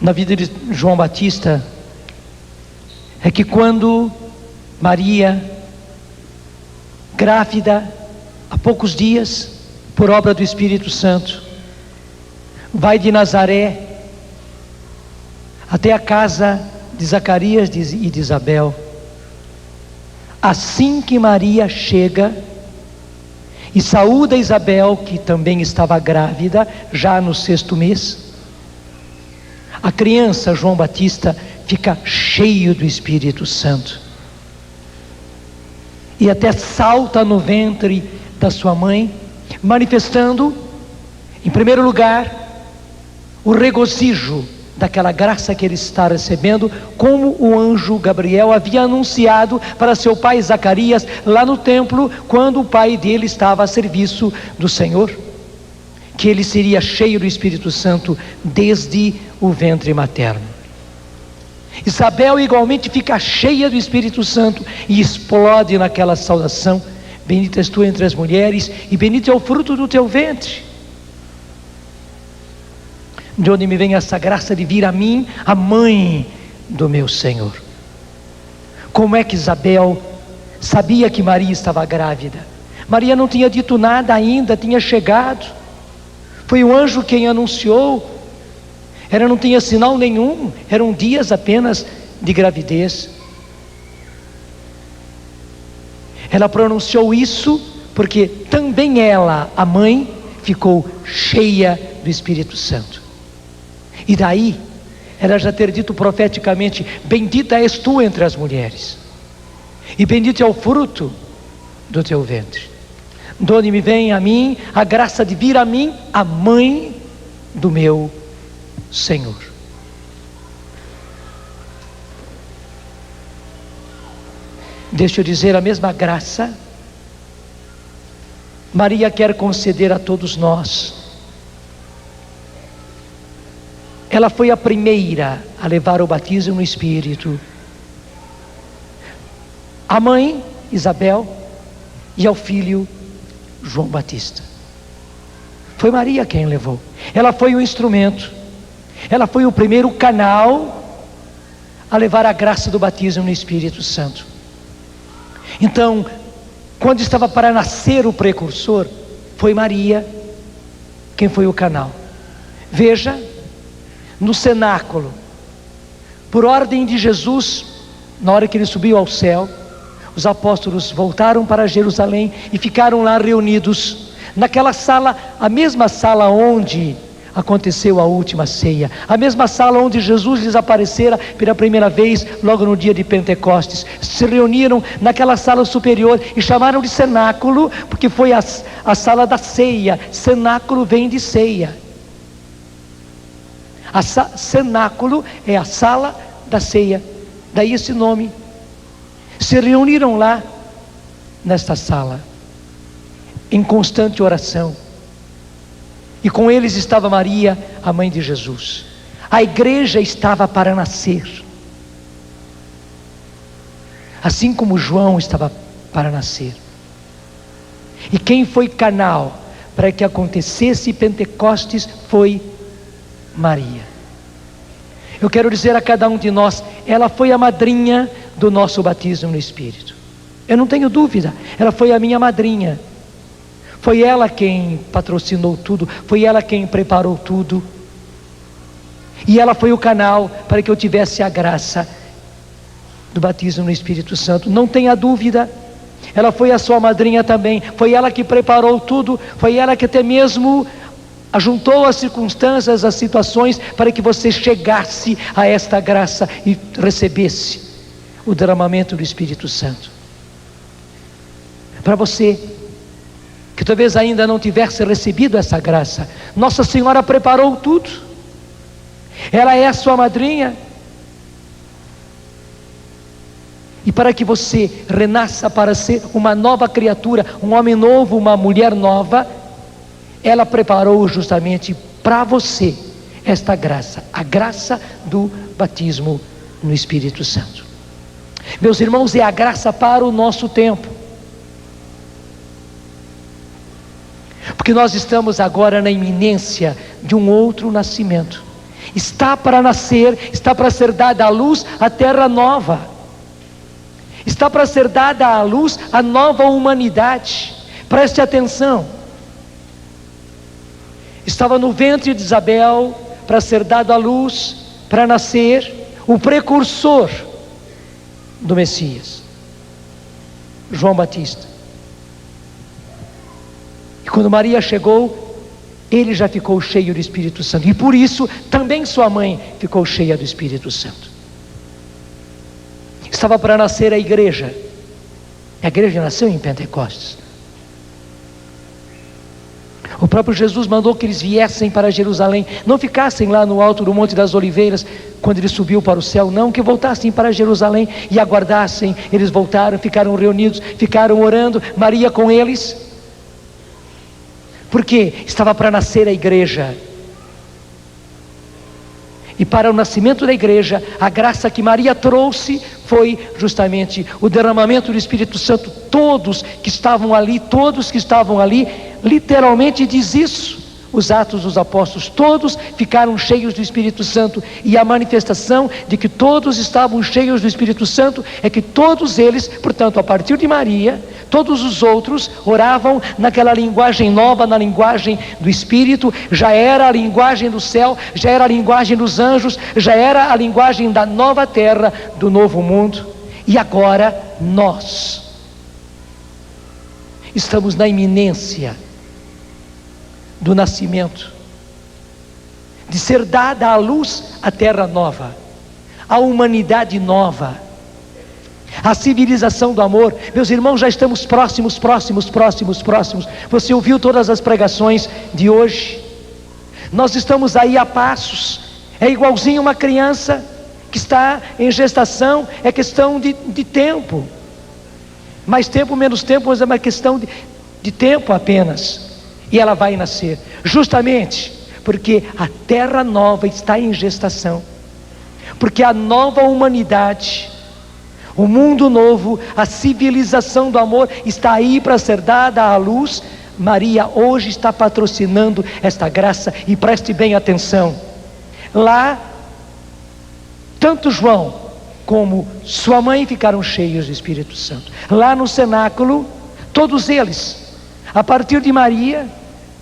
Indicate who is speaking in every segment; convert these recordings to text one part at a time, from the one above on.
Speaker 1: na vida de João Batista é que quando Maria, grávida, há poucos dias, por obra do Espírito Santo, vai de Nazaré até a casa de Zacarias e de Isabel. Assim que Maria chega e saúda Isabel, que também estava grávida, já no 6º mês, a criança João Batista fica cheio do Espírito Santo, e até salta no ventre da sua mãe, manifestando, em primeiro lugar, o regozijo daquela graça que ele está recebendo, como o anjo Gabriel havia anunciado para seu pai Zacarias, lá no templo, quando o pai dele estava a serviço do Senhor, que ele seria cheio do Espírito Santo desde o ventre materno. Isabel igualmente fica cheia do Espírito Santo e explode naquela saudação: bendita és tu entre as mulheres, e bendito é o fruto do teu ventre. De onde me vem essa graça de vir a mim, a mãe do meu Senhor? Como é que Isabel sabia que Maria estava grávida? Maria não tinha dito nada ainda, tinha chegado. Foi o anjo quem anunciou. Ela não tinha sinal nenhum, eram dias apenas de gravidez. Ela pronunciou isso porque também ela, a mãe, ficou cheia do Espírito Santo. E daí, ela já ter dito profeticamente: bendita és tu entre as mulheres, e bendito é o fruto do teu ventre. De onde me vem a mim a graça de vir a mim, a mãe do meu Senhor. Deixa eu dizer, a mesma graça Maria quer conceder a todos nós. Ela foi a primeira a levar o batismo no Espírito. A mãe, Isabel, e ao filho, João Batista. Foi Maria quem levou. Ela foi o instrumento. Ela foi o primeiro canal a levar a graça do batismo no Espírito Santo. Então, quando estava para nascer o precursor, foi Maria quem foi o canal. Veja, no cenáculo, por ordem de Jesus, na hora que ele subiu ao céu, os apóstolos voltaram para Jerusalém e ficaram lá reunidos, naquela sala, a mesma sala onde aconteceu a última ceia, a mesma sala onde Jesus lhes aparecera pela primeira vez, logo no dia de Pentecostes. Se reuniram naquela sala superior e chamaram de cenáculo, porque foi a sala da ceia. Cenáculo vem de ceia. Cenáculo é a sala da ceia, daí esse nome. Se reuniram lá, nesta sala, em constante oração, e com eles estava Maria, a mãe de Jesus. A igreja estava para nascer, assim como João estava para nascer. E quem foi canal para que acontecesse Pentecostes foi Maria. Eu quero dizer a cada um de nós, ela foi a madrinha do nosso batismo no Espírito. Eu não tenho dúvida, ela foi a minha madrinha. Foi ela quem patrocinou tudo, foi ela quem preparou tudo. E ela foi o canal para que eu tivesse a graça do batismo no Espírito Santo. Não tenha dúvida, ela foi a sua madrinha também. Foi ela que preparou tudo, foi ela que até mesmo ajuntou as circunstâncias, as situações, para que você chegasse a esta graça e recebesse o derramamento do Espírito Santo. Para você que talvez ainda não tivesse recebido essa graça, Nossa Senhora preparou tudo. Ela é a sua madrinha. E para que você renasça para ser uma nova criatura, um homem novo, uma mulher nova, ela preparou justamente para você esta graça, a graça do batismo no Espírito Santo. Meus irmãos, é a graça para o nosso tempo. Porque nós estamos agora na iminência de um outro nascimento. Está para nascer, está para ser dada à luz a terra nova. Está para ser dada à luz a nova humanidade. Preste atenção. Estava no ventre de Isabel para ser dado à luz, para nascer o precursor do Messias, João Batista. E quando Maria chegou, ele já ficou cheio do Espírito Santo, e por isso também sua mãe ficou cheia do Espírito Santo. Estava para nascer a igreja nasceu em Pentecostes. O próprio Jesus mandou que eles viessem para Jerusalém, não ficassem lá no alto do Monte das Oliveiras, quando ele subiu para o céu, não, que voltassem para Jerusalém e aguardassem. Eles voltaram, ficaram reunidos, ficaram orando, Maria com eles, porque estava para nascer a igreja. E para o nascimento da igreja, a graça que Maria trouxe foi justamente o derramamento do Espírito Santo. Todos que estavam ali, literalmente diz isso, os Atos dos Apóstolos, todos ficaram cheios do Espírito Santo. E a manifestação de que todos estavam cheios do Espírito Santo é que todos eles, portanto, a partir de Maria, todos os outros oravam naquela linguagem nova, na linguagem do Espírito. Já era a linguagem do céu, já era a linguagem dos anjos, já era a linguagem da nova terra, do novo mundo. E agora nós estamos na iminência do nascimento, de ser dada à luz a terra nova, a humanidade nova, a civilização do amor. Meus irmãos, já estamos próximos. Você ouviu todas as pregações de hoje? Nós estamos aí a passos. É igualzinho uma criança que está em gestação, é questão de tempo, mais tempo, menos tempo, mas é uma questão de tempo apenas, e ela vai nascer, justamente porque a terra nova está em gestação, porque a nova humanidade, o mundo novo, a civilização do amor está aí para ser dada à luz. Maria hoje está patrocinando esta graça, e preste bem atenção, lá tanto João como sua mãe ficaram cheios do Espírito Santo. Lá no cenáculo, todos eles, a partir de Maria,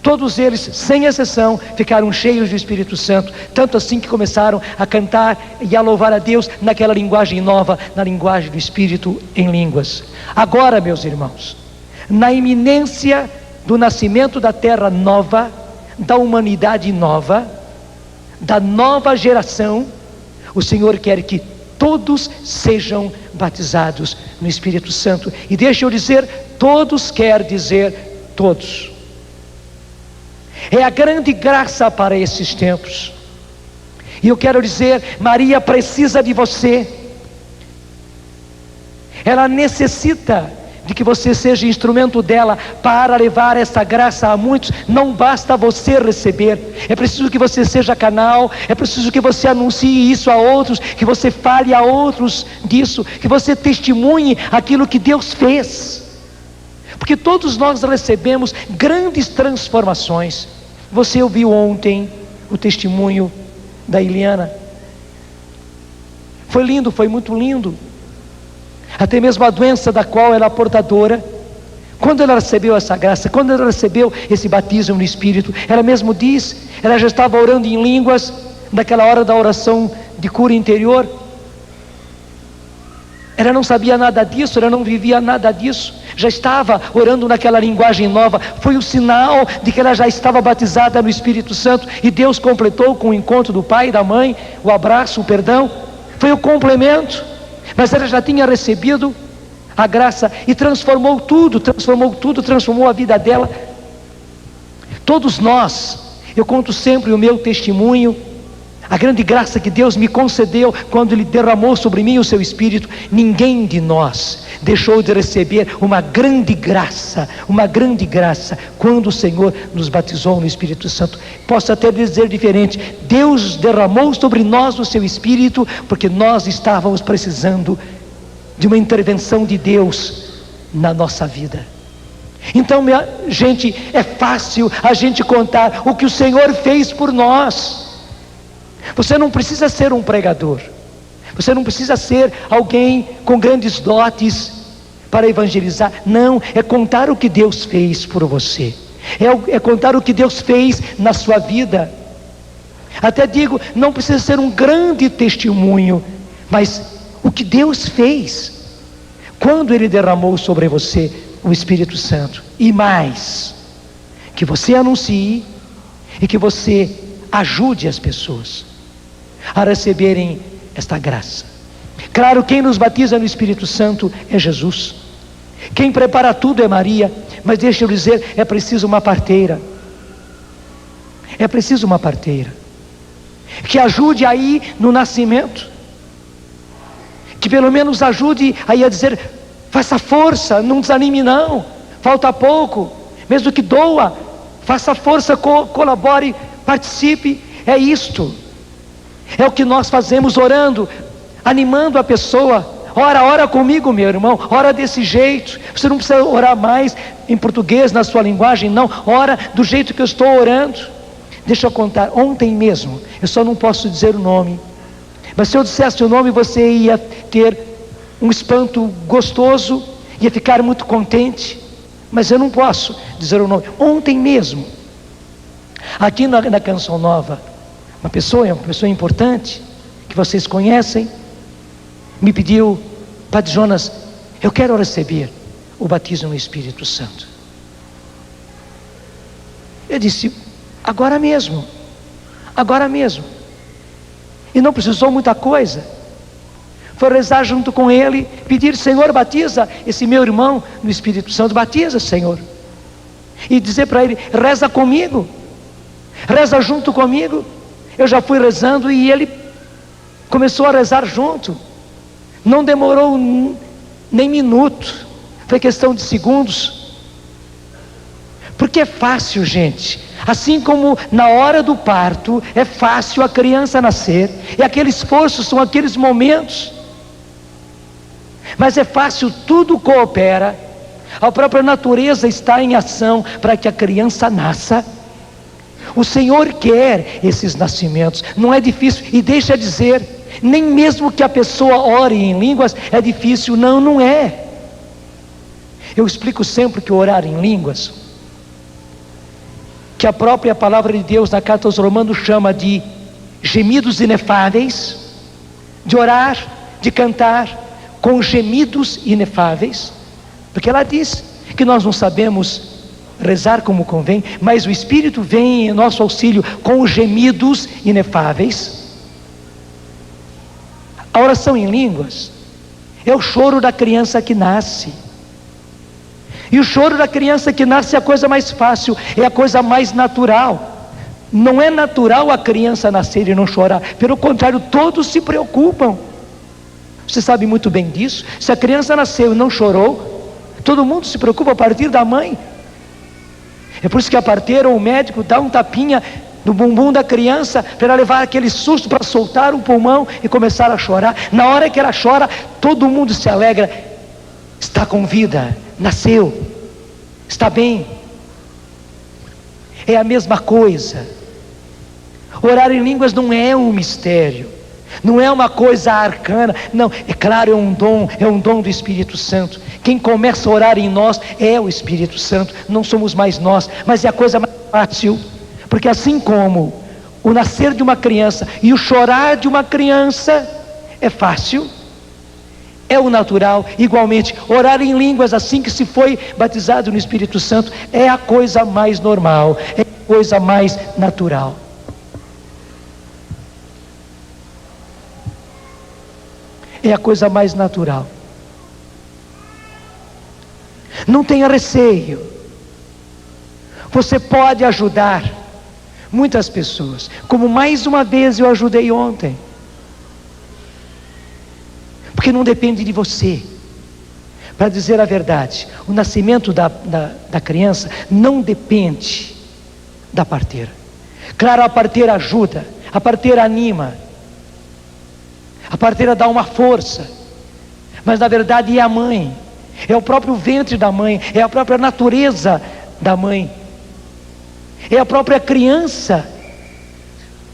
Speaker 1: todos eles, sem exceção, ficaram cheios do Espírito Santo, tanto assim que começaram a cantar e a louvar a Deus naquela linguagem nova, na linguagem do Espírito, em línguas. Agora, meus irmãos, na iminência do nascimento da terra nova, da humanidade nova, da nova geração, o Senhor quer que todos sejam batizados no Espírito Santo. E deixa eu dizer, todos quer dizer todos. É a grande graça para esses tempos. E eu quero dizer, Maria precisa de você. Ela necessita de que você seja instrumento dela para levar essa graça a muitos. Não basta você receber, é preciso que você seja canal, é preciso que você anuncie isso a outros, que você fale a outros disso, que você testemunhe aquilo que Deus fez, porque todos nós recebemos grandes transformações. Você ouviu ontem o testemunho da Eliana, foi lindo, foi muito lindo. Até mesmo a doença da qual ela é portadora, quando ela recebeu essa graça, quando ela recebeu esse batismo no Espírito, ela mesmo diz, ela já estava orando em línguas, naquela hora da oração de cura interior. Ela não sabia nada disso, ela não vivia nada disso, já estava orando naquela linguagem nova. Foi o sinal de que ela já estava batizada no Espírito Santo, e Deus completou com o encontro do pai e da mãe, o abraço, o perdão, foi o complemento. Mas ela já tinha recebido a graça e transformou transformou a vida dela. Todos nós, eu conto sempre o meu testemunho, a grande graça que Deus me concedeu quando Ele derramou sobre mim o seu Espírito. Ninguém de nós deixou de receber uma grande graça quando o Senhor nos batizou no Espírito Santo. Posso até dizer diferente, Deus derramou sobre nós o seu Espírito porque nós estávamos precisando de uma intervenção de Deus na nossa vida. Então, minha gente, é fácil a gente contar o que o Senhor fez por nós. Você não precisa ser um pregador. Você não precisa ser alguém com grandes dotes para evangelizar. Não, é contar o que Deus fez por você. É contar o que Deus fez na sua vida. Até digo, não precisa ser um grande testemunho, mas o que Deus fez quando Ele derramou sobre você o Espírito Santo. E mais, que você anuncie e que você ajude as pessoas a receberem esta graça. Claro, quem nos batiza no Espírito Santo é Jesus. Quem prepara tudo é Maria. Mas deixa eu dizer, é preciso uma parteira. É preciso uma parteira que ajude aí no nascimento, que pelo menos ajude aí a dizer: faça força, não desanime não, falta pouco, mesmo que doa, faça força, colabore, participe. É isto, é o que nós fazemos, orando, animando a pessoa. Ora comigo, meu irmão, ora desse jeito. Você não precisa orar mais em português, na sua linguagem, não. Ora do jeito que eu estou orando. Deixa eu contar, ontem mesmo, eu só não posso dizer o nome, mas se eu dissesse o nome, você ia ter um espanto gostoso, ia ficar muito contente, mas eu não posso dizer o nome. Ontem mesmo, aqui na Canção Nova, uma pessoa importante, que vocês conhecem, me pediu: Padre Jonas, eu quero receber o batismo no Espírito Santo. Eu disse: agora mesmo. E não precisou muita coisa. Foi rezar junto com ele, pedir: Senhor, batiza esse meu irmão no Espírito Santo, batiza, Senhor. E dizer para ele: reza comigo, reza junto comigo. Eu já fui rezando e ele começou a rezar junto. Não demorou nem minuto, foi questão de segundos. Porque é fácil, gente. Assim como na hora do parto é fácil a criança nascer, e aquele esforço são aqueles momentos, mas é fácil, tudo coopera, a própria natureza está em ação para que a criança nasça. O Senhor quer esses nascimentos, não é difícil. E deixa dizer, nem mesmo que a pessoa ore em línguas é difícil. Não é. Eu explico sempre que orar em línguas, que a própria palavra de Deus na carta aos Romanos chama de gemidos inefáveis, de orar, de cantar com gemidos inefáveis, porque ela diz que nós não sabemos rezar como convém, mas o Espírito vem em nosso auxílio com gemidos inefáveis. A oração em línguas é o choro da criança que nasce. E o choro da criança que nasce é a coisa mais fácil, é a coisa mais natural. Não é natural a criança nascer e não chorar, pelo contrário, todos se preocupam. Você sabe muito bem disso. Se a criança nasceu e não chorou, todo mundo se preocupa a partir da mãe. É por isso que a parteira ou o médico dá um tapinha no bumbum da criança, para ela levar aquele susto, para soltar o pulmão e começar a chorar. Na hora que ela chora, todo mundo se alegra. Está com vida, nasceu, está bem. É a mesma coisa. Orar em línguas não é um mistério, não é uma coisa arcana, não, é claro, é um dom do Espírito Santo. Quem começa a orar em nós é o Espírito Santo, não somos mais nós, mas é a coisa mais fácil, porque assim como o nascer de uma criança e o chorar de uma criança é fácil, é o natural, igualmente, orar em línguas assim que se foi batizado no Espírito Santo é a coisa mais normal, é a coisa mais natural. É a coisa mais natural. Não tenha receio. Você pode ajudar muitas pessoas, como mais uma vez eu ajudei ontem. Porque não depende de você. Para dizer a verdade, o nascimento da criança não depende da parteira. Claro, a parteira ajuda, a parteira anima, a parteira dá uma força, mas na verdade é a mãe, é o próprio ventre da mãe, é a própria natureza da mãe, é a própria criança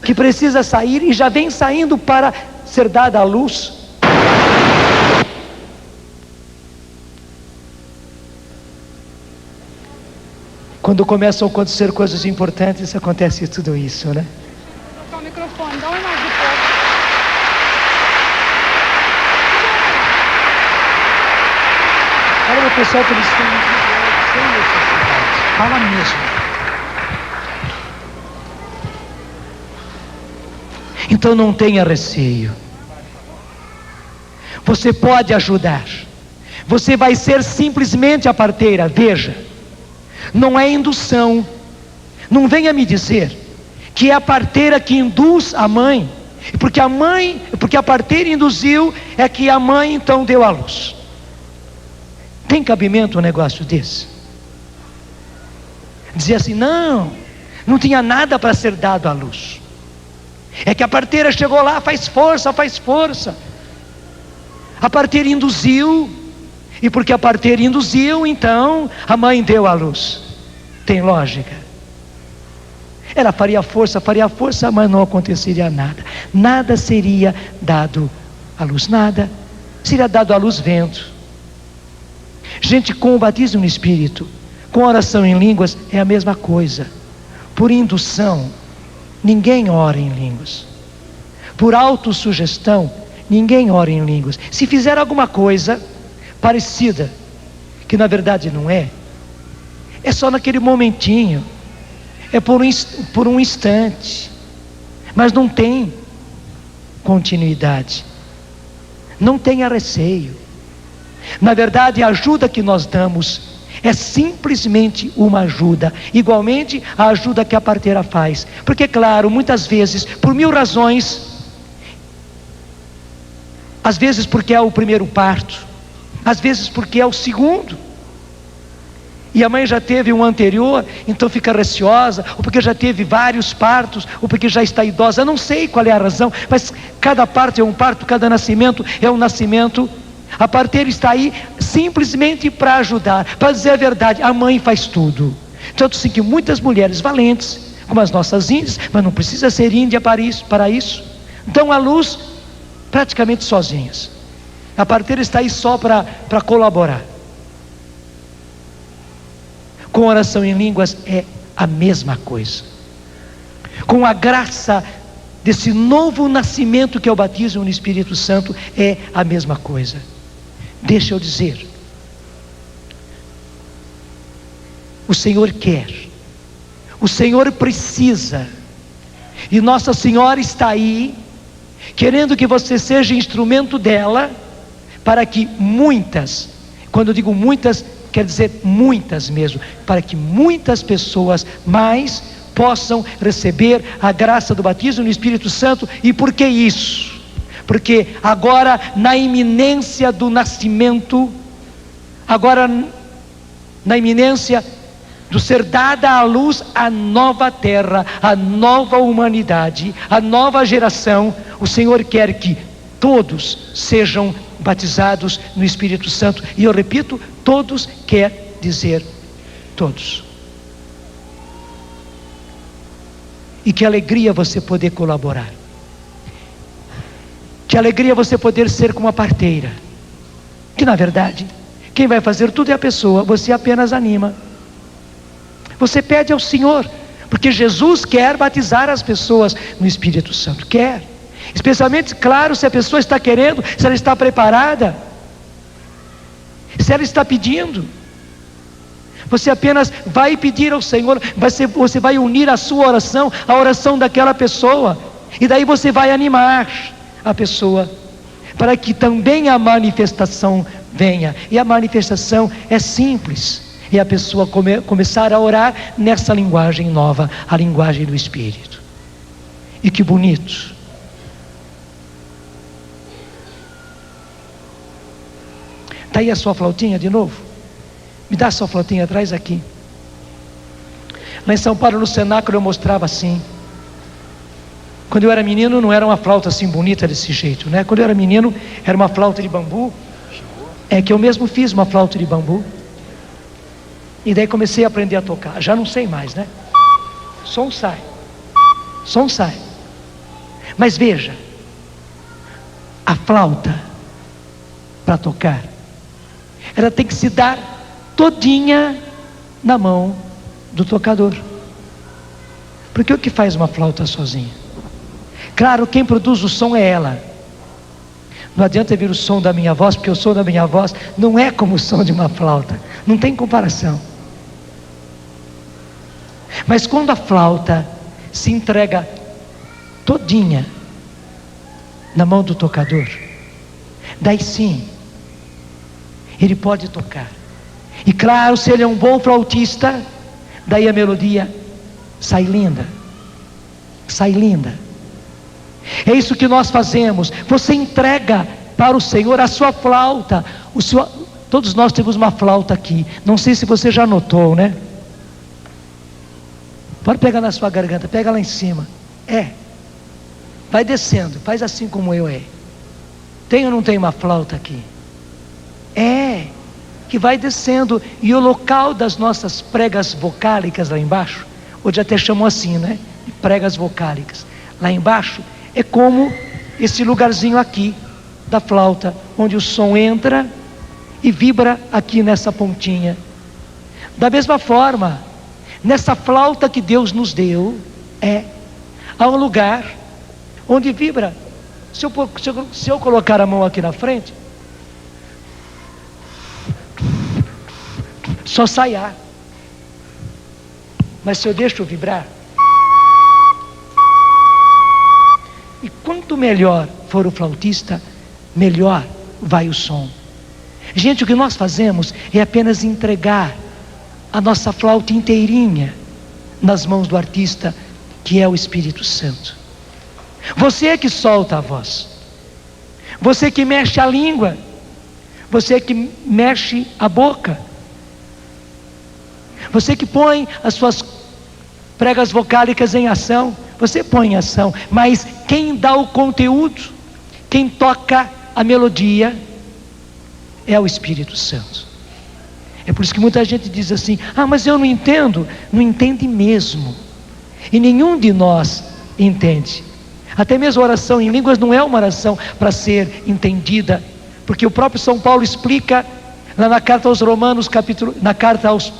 Speaker 1: que precisa sair e já vem saindo para ser dada à luz. Quando começam a acontecer coisas importantes, acontece tudo isso, né?
Speaker 2: Vou trocar o microfone, dá uma imagem do povo.
Speaker 1: Fala pro pessoal que eles estão sem necessidade. Fala mesmo. Então não tenha receio. Você pode ajudar. Você vai ser simplesmente a parteira. Veja, não é indução. Não venha me dizer que é a parteira que induz a mãe, porque a parteira induziu, é que a mãe então deu à luz. Tem cabimento um negócio desse? Dizer assim, não tinha nada para ser dado à luz. É que a parteira chegou lá, faz força. A parteira induziu, e porque a parteira induziu, então a mãe deu à luz. Tem lógica? Ela faria força, mas não aconteceria nada. Nada seria dado à luz, nada. Seria dado à luz vento. Gente, com o batismo no Espírito, com oração em línguas, é a mesma coisa. Por indução, ninguém ora em línguas. Por autossugestão, ninguém ora em línguas. Se fizer alguma coisa parecida, que na verdade não é só naquele momentinho, é por um instante, mas não tem continuidade. Não tenha receio. Na verdade, a ajuda que nós damos é simplesmente uma ajuda, igualmente a ajuda que a parteira faz. Porque, claro, muitas vezes, por mil razões, às vezes porque é o primeiro parto, às vezes porque é o segundo, e a mãe já teve um anterior, então fica receosa, ou porque já teve vários partos, ou porque já está idosa. Eu não sei qual é a razão, mas cada parto é um parto, cada nascimento é um nascimento. A parteira está aí simplesmente para ajudar. Para dizer a verdade, a mãe faz tudo. Tanto assim que muitas mulheres valentes, como as nossas índias, mas não precisa ser índia para isso, dão à luz praticamente sozinhas. A parteira está aí só para colaborar. Com oração em línguas é a mesma coisa. Com a graça desse novo nascimento que é o batismo no Espírito Santo, é a mesma coisa. Deixa eu dizer, o Senhor quer, o Senhor precisa, e Nossa Senhora está aí, querendo que você seja instrumento dela, para que muitas, quando eu digo muitas, quer dizer muitas mesmo, para que muitas pessoas mais possam receber a graça do batismo no Espírito Santo. E por que isso? Porque agora, na iminência do nascimento, agora na iminência do ser dada à luz a nova terra, a nova humanidade, a nova geração, o Senhor quer que todos sejam batizados no Espírito Santo. E eu repito, todos quer dizer todos. E que alegria você poder colaborar. Que alegria você poder ser como a parteira. Que na verdade, quem vai fazer tudo é a pessoa, você apenas anima. Você pede ao Senhor, porque Jesus quer batizar as pessoas no Espírito Santo, quer. Especialmente, claro, se a pessoa está querendo, se ela está preparada, se ela está pedindo. Você apenas vai pedir ao Senhor, você vai unir a sua oração à oração daquela pessoa, e daí você vai animar a pessoa, para que também a manifestação venha. E a manifestação é simples, é a pessoa começar a orar nessa linguagem nova, a linguagem do Espírito. E que bonito. Está aí a sua flautinha de novo? Me dá a sua flautinha, traz aqui. Lá em São Paulo, no cenáculo, eu mostrava assim. Quando eu era menino, não era uma flauta assim bonita desse jeito, né? Quando eu era menino, era uma flauta de bambu. É que eu mesmo fiz uma flauta de bambu. E daí comecei a aprender a tocar. Já não sei mais, né? Som sai. Mas veja, a flauta, para tocar, ela tem que se dar todinha na mão do tocador. Porque o que faz uma flauta sozinha? Claro, quem produz o som é ela. Não adianta vir o som da minha voz, porque o som da minha voz não é como o som de uma flauta. Não tem comparação. Mas quando a flauta se entrega todinha na mão do tocador, daí sim, ele pode tocar. E claro, se ele é um bom flautista, daí a melodia sai linda. Sai linda. É isso que nós fazemos. Você entrega para o Senhor a sua flauta. Todos nós temos uma flauta aqui. Não sei se você já notou, né? Pode pegar na sua garganta, pega lá em cima. Vai descendo, faz assim como eu é. Tem ou não tem uma flauta aqui? Que vai descendo. E o local das nossas pregas vocálicas lá embaixo, hoje até chamam assim, né? De pregas vocálicas. Lá embaixo é como esse lugarzinho aqui da flauta, onde o som entra e vibra aqui nessa pontinha. Da mesma forma, nessa flauta que Deus nos deu, há um lugar onde vibra. Se eu colocar a mão aqui na frente, só sai ar. Mas se eu deixo vibrar, e quanto melhor for o flautista, melhor vai o som. Gente, o que nós fazemos é apenas entregar a nossa flauta inteirinha nas mãos do artista, que é o Espírito Santo. Você é que solta a voz, você que mexe a língua, você que mexe a boca, você que põe as suas pregas vocálicas em ação. Você põe em ação, mas quem dá o conteúdo, quem toca a melodia, é o Espírito Santo. É por isso que muita gente diz assim: mas eu não entendo. Não entende mesmo. E nenhum de nós entende. Até mesmo a oração em línguas não é uma oração para ser entendida, porque o próprio São Paulo explica lá na carta aos Romanos,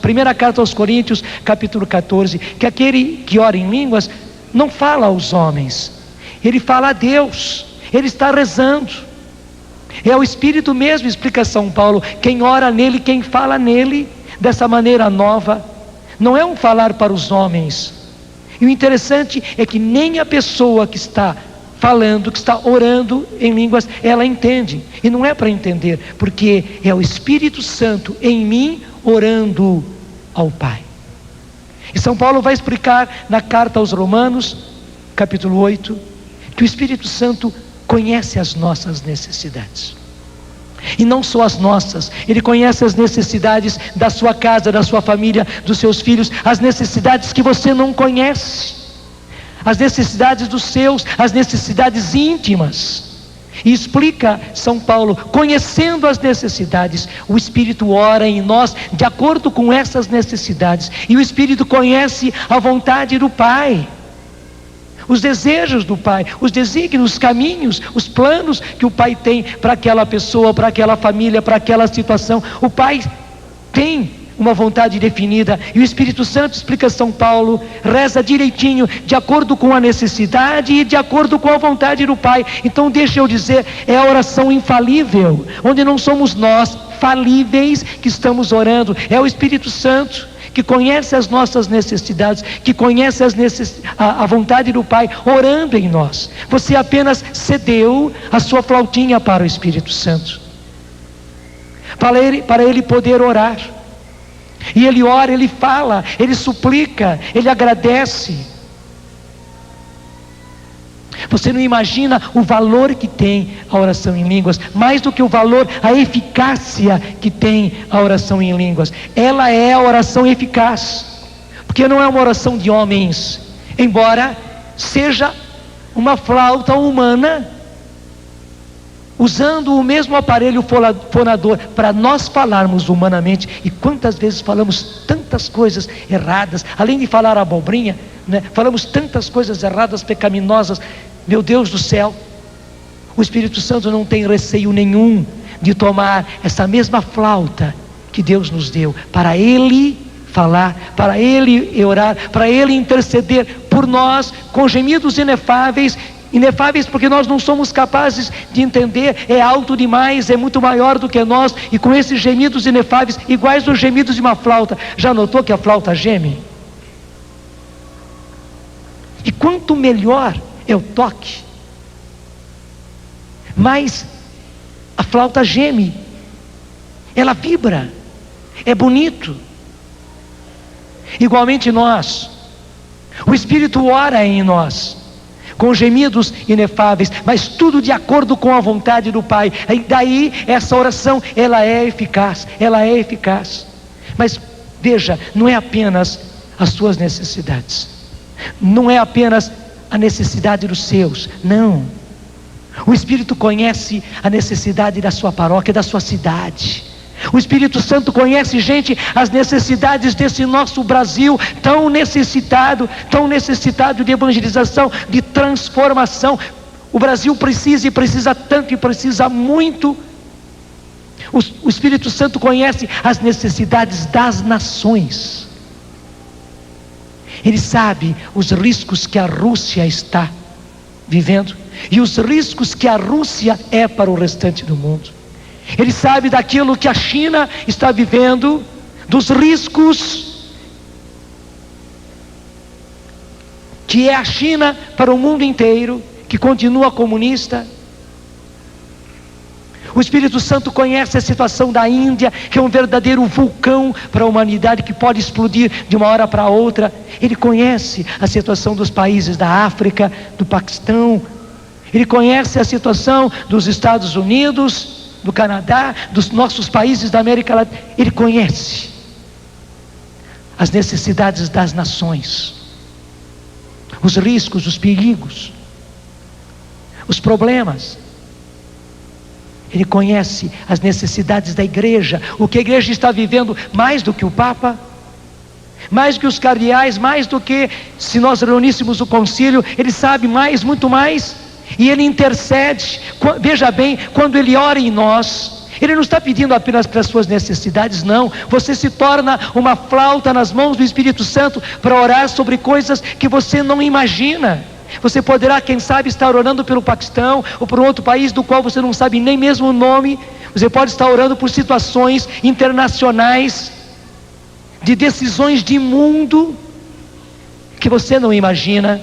Speaker 1: primeira carta aos Coríntios, capítulo 14, que aquele que ora em línguas não fala aos homens, ele fala a Deus, ele está rezando. É o Espírito mesmo, explica São Paulo, quem ora nele, quem fala nele, dessa maneira nova. Não é um falar para os homens. E o interessante é que nem a pessoa que está falando, que está orando em línguas, ela entende. E não é para entender, porque é o Espírito Santo em mim orando ao Pai. E São Paulo vai explicar na carta aos Romanos, capítulo 8, que o Espírito Santo conhece as nossas necessidades. E não só as nossas, ele conhece as necessidades da sua casa, da sua família, dos seus filhos, as necessidades que você não conhece, as necessidades dos seus, as necessidades íntimas. E explica São Paulo, conhecendo as necessidades, o Espírito ora em nós de acordo com essas necessidades. E o Espírito conhece a vontade do Pai, os desejos do Pai, os desígnios, os caminhos, os planos que o Pai tem para aquela pessoa, para aquela família, para aquela situação. O Pai tem uma vontade definida, e o Espírito Santo, explica São Paulo, reza direitinho, de acordo com a necessidade e de acordo com a vontade do Pai. Então deixa eu dizer, é a oração infalível, onde não somos nós falíveis que estamos orando, é o Espírito Santo que conhece as nossas necessidades, que conhece a vontade do Pai orando em nós. Você apenas cedeu a sua flautinha para o Espírito Santo, para ele poder orar. E ele ora, ele fala, ele suplica, ele agradece. Você não imagina o valor que tem a oração em línguas, mais do que o valor, a eficácia que tem a oração em línguas. Ela é a oração eficaz, porque não é uma oração de homens, embora seja uma flauta humana, usando o mesmo aparelho fonador para nós falarmos humanamente. E quantas vezes falamos tantas coisas erradas, além de falar abobrinha, né? Falamos tantas coisas erradas, pecaminosas, meu Deus do céu, o Espírito Santo não tem receio nenhum de tomar essa mesma flauta que Deus nos deu, para Ele falar, para Ele orar, para Ele interceder por nós, com gemidos inefáveis porque nós não somos capazes de entender, é alto demais, é muito maior do que nós, e com esses gemidos inefáveis, iguais aos gemidos de uma flauta. Já notou que a flauta geme? E quanto melhor é o toque, mais a flauta geme, ela vibra, é bonito. Igualmente nós, o Espírito ora em nós, com gemidos inefáveis, mas tudo de acordo com a vontade do Pai. E daí essa oração, ela é eficaz. Mas veja, não é apenas as suas necessidades, não é apenas a necessidade dos seus, não. O Espírito conhece a necessidade da sua paróquia, da sua cidade. O Espírito Santo conhece, gente, as necessidades desse nosso Brasil tão necessitado de evangelização, de transformação. O Brasil precisa tanto e precisa muito. O Espírito Santo conhece as necessidades das nações. Ele sabe os riscos que a Rússia está vivendo e os riscos que a Rússia é para o restante do mundo. Ele sabe daquilo que a China está vivendo, dos riscos que é a China para o mundo inteiro, que continua comunista. O Espírito Santo conhece a situação da Índia, que é um verdadeiro vulcão para a humanidade, que pode explodir de uma hora para outra. Ele conhece a situação dos países da África, do Paquistão. Ele conhece a situação dos Estados Unidos, do Canadá, dos nossos países da América Latina. Ele conhece as necessidades das nações, os riscos, os perigos, os problemas. Ele conhece as necessidades da igreja, o que a igreja está vivendo, mais do que o Papa, mais do que os cardeais, mais do que se nós reuníssemos o concílio. Ele sabe mais, muito mais. E Ele intercede. Veja bem, quando Ele ora em nós, Ele não está pedindo apenas para as suas necessidades, não. Você se torna uma flauta nas mãos do Espírito Santo para orar sobre coisas que você não imagina. Você poderá, quem sabe, estar orando pelo Paquistão ou por um outro país do qual você não sabe nem mesmo o nome. Você pode estar orando por situações internacionais, de decisões de mundo que você não imagina,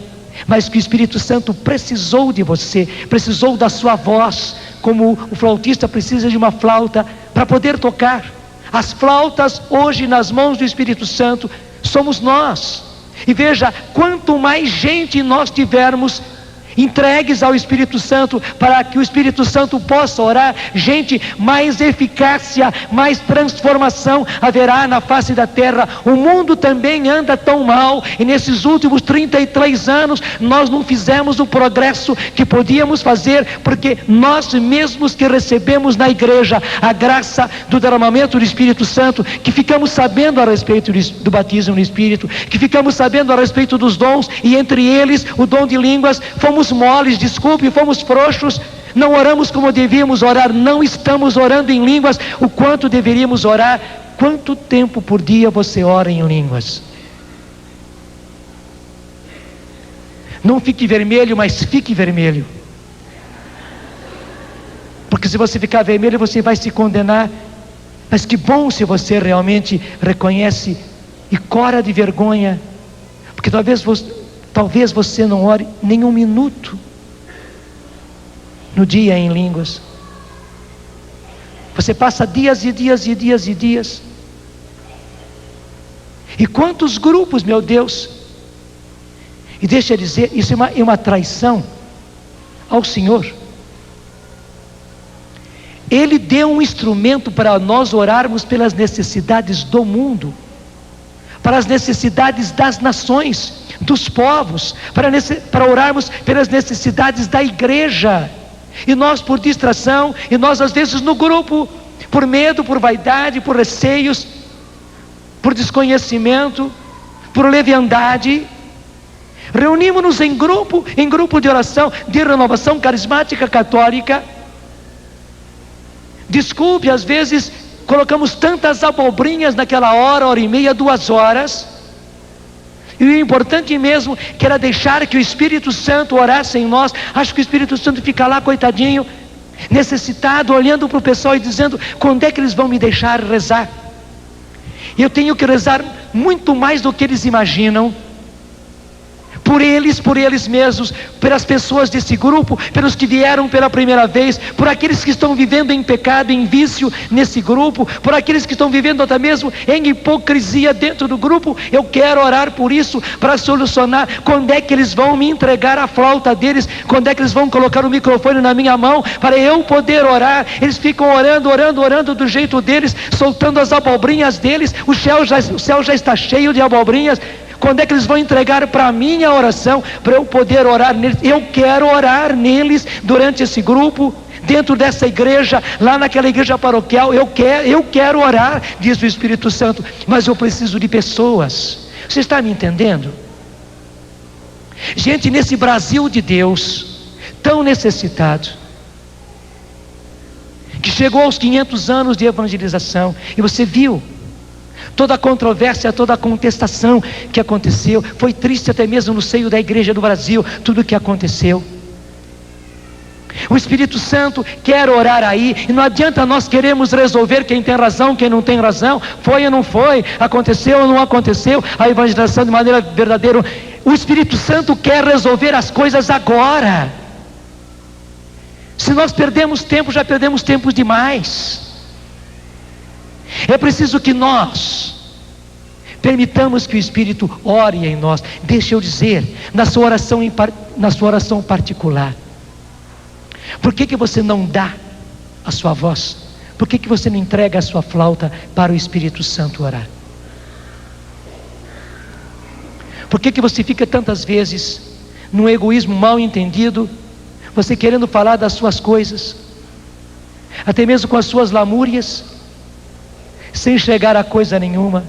Speaker 1: mas que o Espírito Santo precisou de você, precisou da sua voz, como o flautista precisa de uma flauta para poder tocar. As flautas hoje nas mãos do Espírito Santo somos nós. E veja, quanto mais gente nós tivermos entregues ao Espírito Santo, para que o Espírito Santo possa orar, gente, mais eficácia, mais transformação haverá na face da terra. O mundo também anda tão mal, e nesses últimos 33 anos nós não fizemos o progresso que podíamos fazer, porque nós mesmos que recebemos na igreja a graça do derramamento do Espírito Santo, que ficamos sabendo a respeito do batismo no Espírito, que ficamos sabendo a respeito dos dons, e entre eles o dom de línguas, fomos moles, fomos frouxos, não oramos como devíamos orar, não estamos orando em línguas o quanto deveríamos orar. Quanto tempo por dia você ora em línguas? Não fique vermelho, mas fique vermelho, porque se você ficar vermelho você vai se condenar. Mas que bom se você realmente reconhece e cora de vergonha, porque talvez você não ore nem um minuto no dia em línguas. Você passa dias e dias e dias e dias. E quantos grupos, meu Deus. E deixa eu dizer, isso é uma traição ao Senhor. Ele deu um instrumento para nós orarmos pelas necessidades do mundo, para as necessidades das nações, dos povos, para orarmos pelas necessidades da igreja. E nós, por distração, e nós às vezes no grupo, por medo, por vaidade, por receios, por desconhecimento, por leviandade, Reunimos-nos em grupo de oração, de renovação carismática católica. Desculpe, às vezes colocamos tantas abobrinhas naquela hora e meia, 2 horas. E o importante mesmo, que era deixar que o Espírito Santo orasse em nós. Acho que o Espírito Santo fica lá, coitadinho, necessitado, olhando para o pessoal e dizendo: quando é que eles vão me deixar rezar? Eu tenho que rezar muito mais do que eles imaginam. Por eles mesmos, pelas pessoas desse grupo, pelos que vieram pela primeira vez, por aqueles que estão vivendo em pecado, em vício nesse grupo, por aqueles que estão vivendo até mesmo em hipocrisia dentro do grupo. Eu quero orar por isso, para solucionar. Quando é que eles vão me entregar a flauta deles? Quando é que eles vão colocar o microfone na minha mão, para eu poder orar? Eles ficam orando do jeito deles, soltando as abobrinhas deles. O céu já está cheio de abobrinhas. Quando é que eles vão entregar para mim a oração, para eu poder orar neles? Eu quero orar neles durante esse grupo, dentro dessa igreja, lá naquela igreja paroquial. Eu quero orar, diz o Espírito Santo, mas eu preciso de pessoas. Você está me entendendo? Gente, nesse Brasil de Deus, tão necessitado, que chegou aos 500 anos de evangelização, e você viu toda a controvérsia, toda a contestação que aconteceu. Foi triste até mesmo no seio da igreja do Brasil, tudo o que aconteceu. O Espírito Santo quer orar aí, e não adianta nós queremos resolver quem tem razão, quem não tem razão, foi ou não foi, aconteceu ou não aconteceu, a evangelização de maneira verdadeira. O Espírito Santo quer resolver as coisas agora. Se nós perdemos tempo, já perdemos tempo demais. É preciso que nós permitamos que o Espírito ore em nós. Deixa eu dizer, na sua oração particular, por que você não dá a sua voz? Por que você não entrega a sua flauta para o Espírito Santo orar? Por que você fica tantas vezes num egoísmo mal entendido, você querendo falar das suas coisas, até mesmo com as suas lamúrias, sem chegar a coisa nenhuma,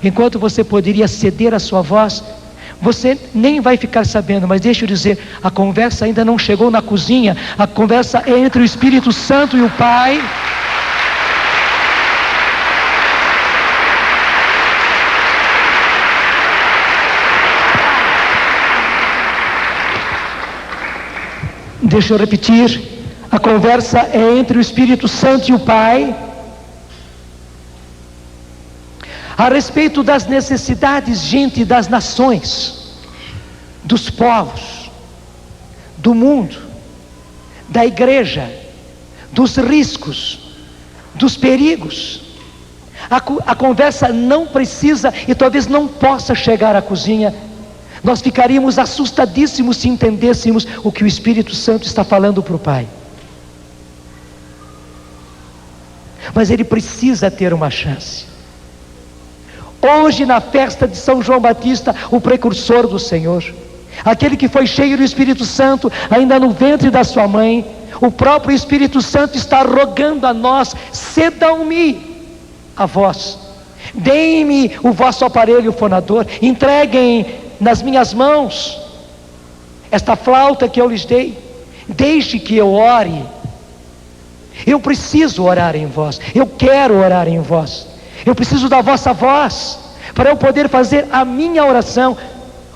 Speaker 1: enquanto você poderia ceder a sua voz? Você nem vai ficar sabendo, mas deixa eu dizer, a conversa ainda não chegou na cozinha, a conversa é entre o Espírito Santo e o Pai. Deixa eu repetir, a conversa é entre o Espírito Santo e o Pai, a respeito das necessidades, gente, das nações, dos povos, do mundo, da igreja, dos riscos, dos perigos. A conversa não precisa e talvez não possa chegar à cozinha. Nós ficaríamos assustadíssimos se entendêssemos o que o Espírito Santo está falando para o Pai. Mas ele precisa ter uma chance. Hoje, na festa de São João Batista, o precursor do Senhor, aquele que foi cheio do Espírito Santo ainda no ventre da sua mãe, o próprio Espírito Santo está rogando a nós: cedam-me a vós, deem-me o vosso aparelho fonador, entreguem nas minhas mãos esta flauta que eu lhes dei, deixe que eu ore. Eu preciso orar em vós, eu quero orar em vós, eu preciso da vossa voz, para eu poder fazer a minha oração.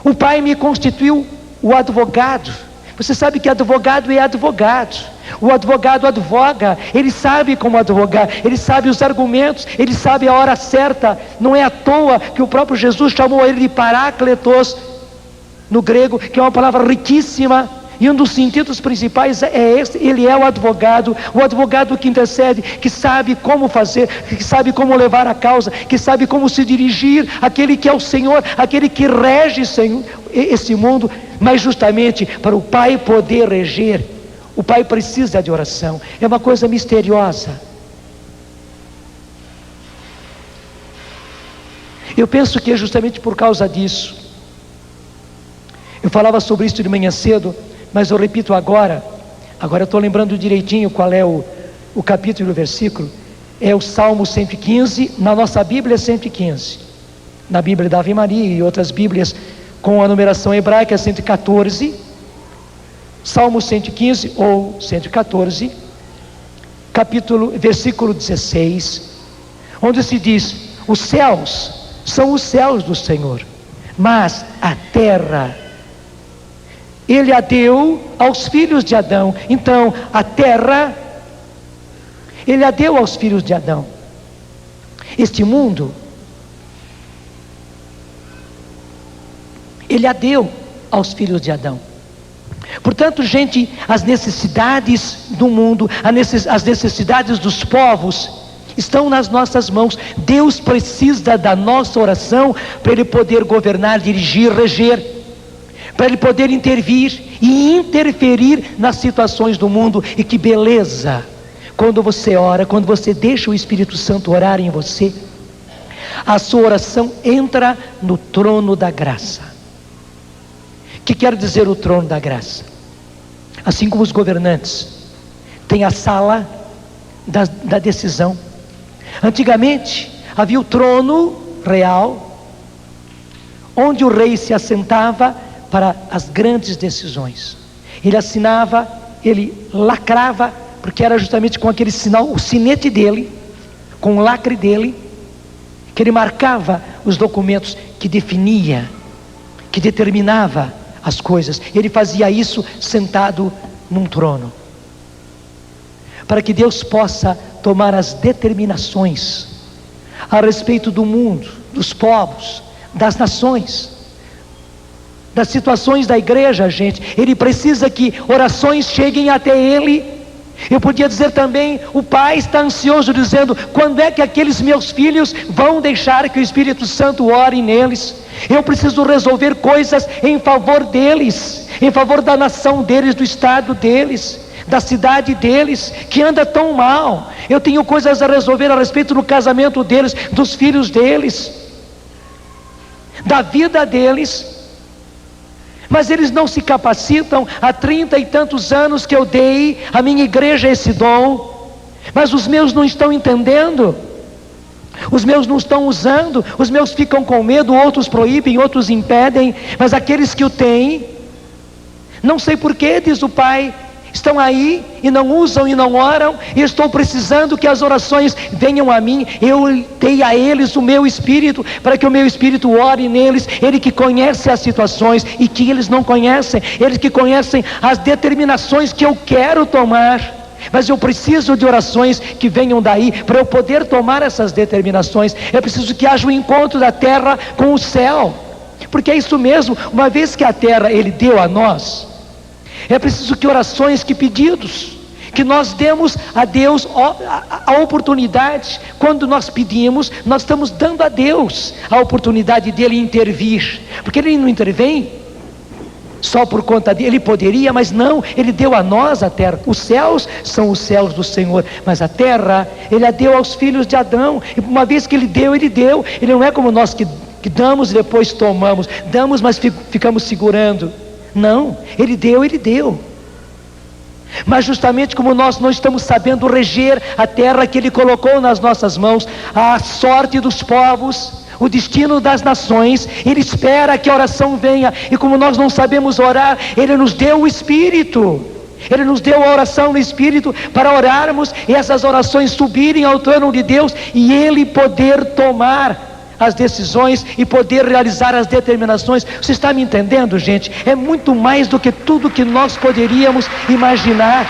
Speaker 1: O Pai me constituiu o advogado. Você sabe que advogado é advogado. O advogado advoga, ele sabe como advogar, ele sabe os argumentos, ele sabe a hora certa. Não é à toa que o próprio Jesus chamou ele de Parácletos, no grego, que é uma palavra riquíssima, e um dos sentidos principais é esse: ele é o advogado que intercede, que sabe como fazer, que sabe como levar a causa, que sabe como se dirigir, aquele que é o Senhor, aquele que rege esse mundo. Mas justamente para o Pai poder reger, o Pai precisa de oração. É uma coisa misteriosa. Eu penso que é justamente por causa disso. Eu falava sobre isso de manhã cedo, mas eu repito agora eu estou lembrando direitinho qual é o capítulo e o versículo. É o Salmo 115, na nossa Bíblia é 115, na Bíblia da Ave Maria e outras Bíblias com a numeração hebraica 114, Salmo 115 ou 114, versículo 16, onde se diz: os céus são os céus do Senhor, mas a terra Ele a deu aos filhos de Adão. Então a terra Ele a deu aos filhos de Adão. Este mundo Ele a deu aos filhos de Adão. Portanto, gente, as necessidades do mundo, as necessidades dos povos estão nas nossas mãos. Deus precisa da nossa oração para Ele poder governar, dirigir, reger, para Ele poder intervir e interferir nas situações do mundo. E que beleza, quando você ora, quando você deixa o Espírito Santo orar em você, a sua oração entra no trono da graça. O que quer dizer o trono da graça? Assim como os governantes têm a sala da decisão, antigamente havia o trono real, onde o rei se assentava para as grandes decisões. Ele assinava, ele lacrava, porque era justamente com aquele sinal, o sinete dele, com o lacre dele, que ele marcava os documentos que definia, que determinava as coisas. Ele fazia isso sentado num trono, para que Deus possa tomar as determinações a respeito do mundo, dos povos, das nações, das situações da igreja, gente. Ele precisa que orações cheguem até Ele. Eu podia dizer também, o pai está ansioso dizendo: quando é que aqueles meus filhos vão deixar que o Espírito Santo ore neles? Eu preciso resolver coisas em favor deles, em favor da nação deles, do estado deles, da cidade deles, que anda tão mal. Eu tenho coisas a resolver a respeito do casamento deles, dos filhos deles, da vida deles. Mas eles não se capacitam. Há 30 e tantos anos que eu dei à minha igreja esse dom, mas os meus não estão entendendo, os meus não estão usando, os meus ficam com medo, outros proíbem, outros impedem. Mas aqueles que o têm, não sei porquê, diz o pai, estão aí e não usam e não oram. E estou precisando que as orações venham a mim. Eu dei a eles o meu Espírito, para que o meu Espírito ore neles. Ele que conhece as situações e que eles não conhecem, eles que conhecem as determinações que eu quero tomar. Mas eu preciso de orações que venham daí, para eu poder tomar essas determinações. É preciso que haja um encontro da terra com o céu, porque é isso mesmo. Uma vez que a terra Ele deu a nós, é preciso que orações, que pedidos, que nós demos a Deus a oportunidade. Quando nós pedimos, nós estamos dando a Deus a oportunidade dele intervir, porque Ele não intervém só por conta dele. Ele poderia, mas não, Ele deu a nós a terra. Os céus são os céus do Senhor, mas a terra Ele a deu aos filhos de Adão. E uma vez que Ele deu, Ele não é como nós que damos e depois tomamos. Damos, mas ficamos segurando. Não, Ele deu. Mas justamente como nós não estamos sabendo reger a terra que Ele colocou nas nossas mãos, a sorte dos povos, o destino das nações, Ele espera que a oração venha. E como nós não sabemos orar, Ele nos deu o Espírito, Ele nos deu a oração no Espírito, para orarmos e essas orações subirem ao trono de Deus, e Ele poder tomar as decisões e poder realizar as determinações. Você está me entendendo, gente? É muito mais do que tudo que nós poderíamos imaginar.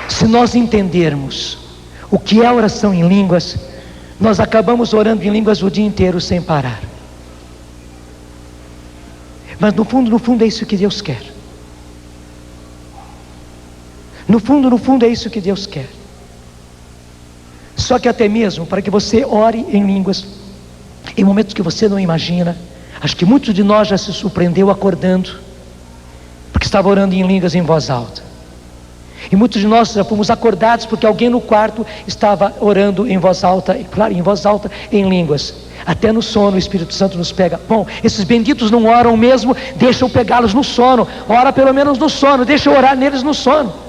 Speaker 1: Se nós entendermos o que é oração em línguas, nós acabamos orando em línguas o dia inteiro sem parar. Mas no fundo é isso que Deus quer. No fundo é isso que Deus quer. Só que até mesmo para que você ore em línguas, em momentos que você não imagina. Acho que muitos de nós já se surpreendeu acordando, porque estava orando em línguas em voz alta. E muitos de nós já fomos acordados porque alguém no quarto estava orando em voz alta, e claro, em voz alta, em línguas. Até no sono o Espírito Santo nos pega. Bom, esses benditos não oram mesmo, deixa eu pegá-los no sono. Ora pelo menos no sono, deixa eu orar neles no sono.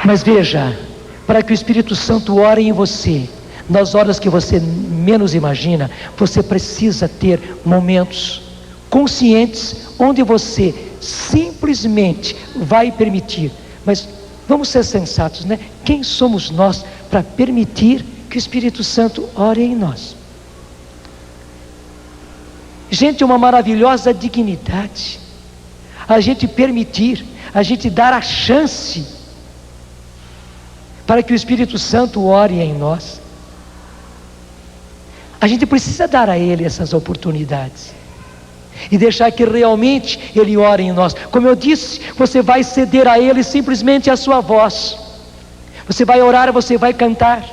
Speaker 1: Mas veja, para que o Espírito Santo ore em você, nas horas que você menos imagina, você precisa ter momentos conscientes, onde você simplesmente vai permitir. Mas vamos ser sensatos, né? Quem somos nós para permitir que o Espírito Santo ore em nós? Gente, é uma maravilhosa dignidade a gente permitir, a gente dar a chance para que o Espírito Santo ore em nós. A gente precisa dar a Ele essas oportunidades e deixar que realmente Ele ore em nós. Como eu disse, você vai ceder a Ele simplesmente a sua voz. Você vai orar, você vai cantar,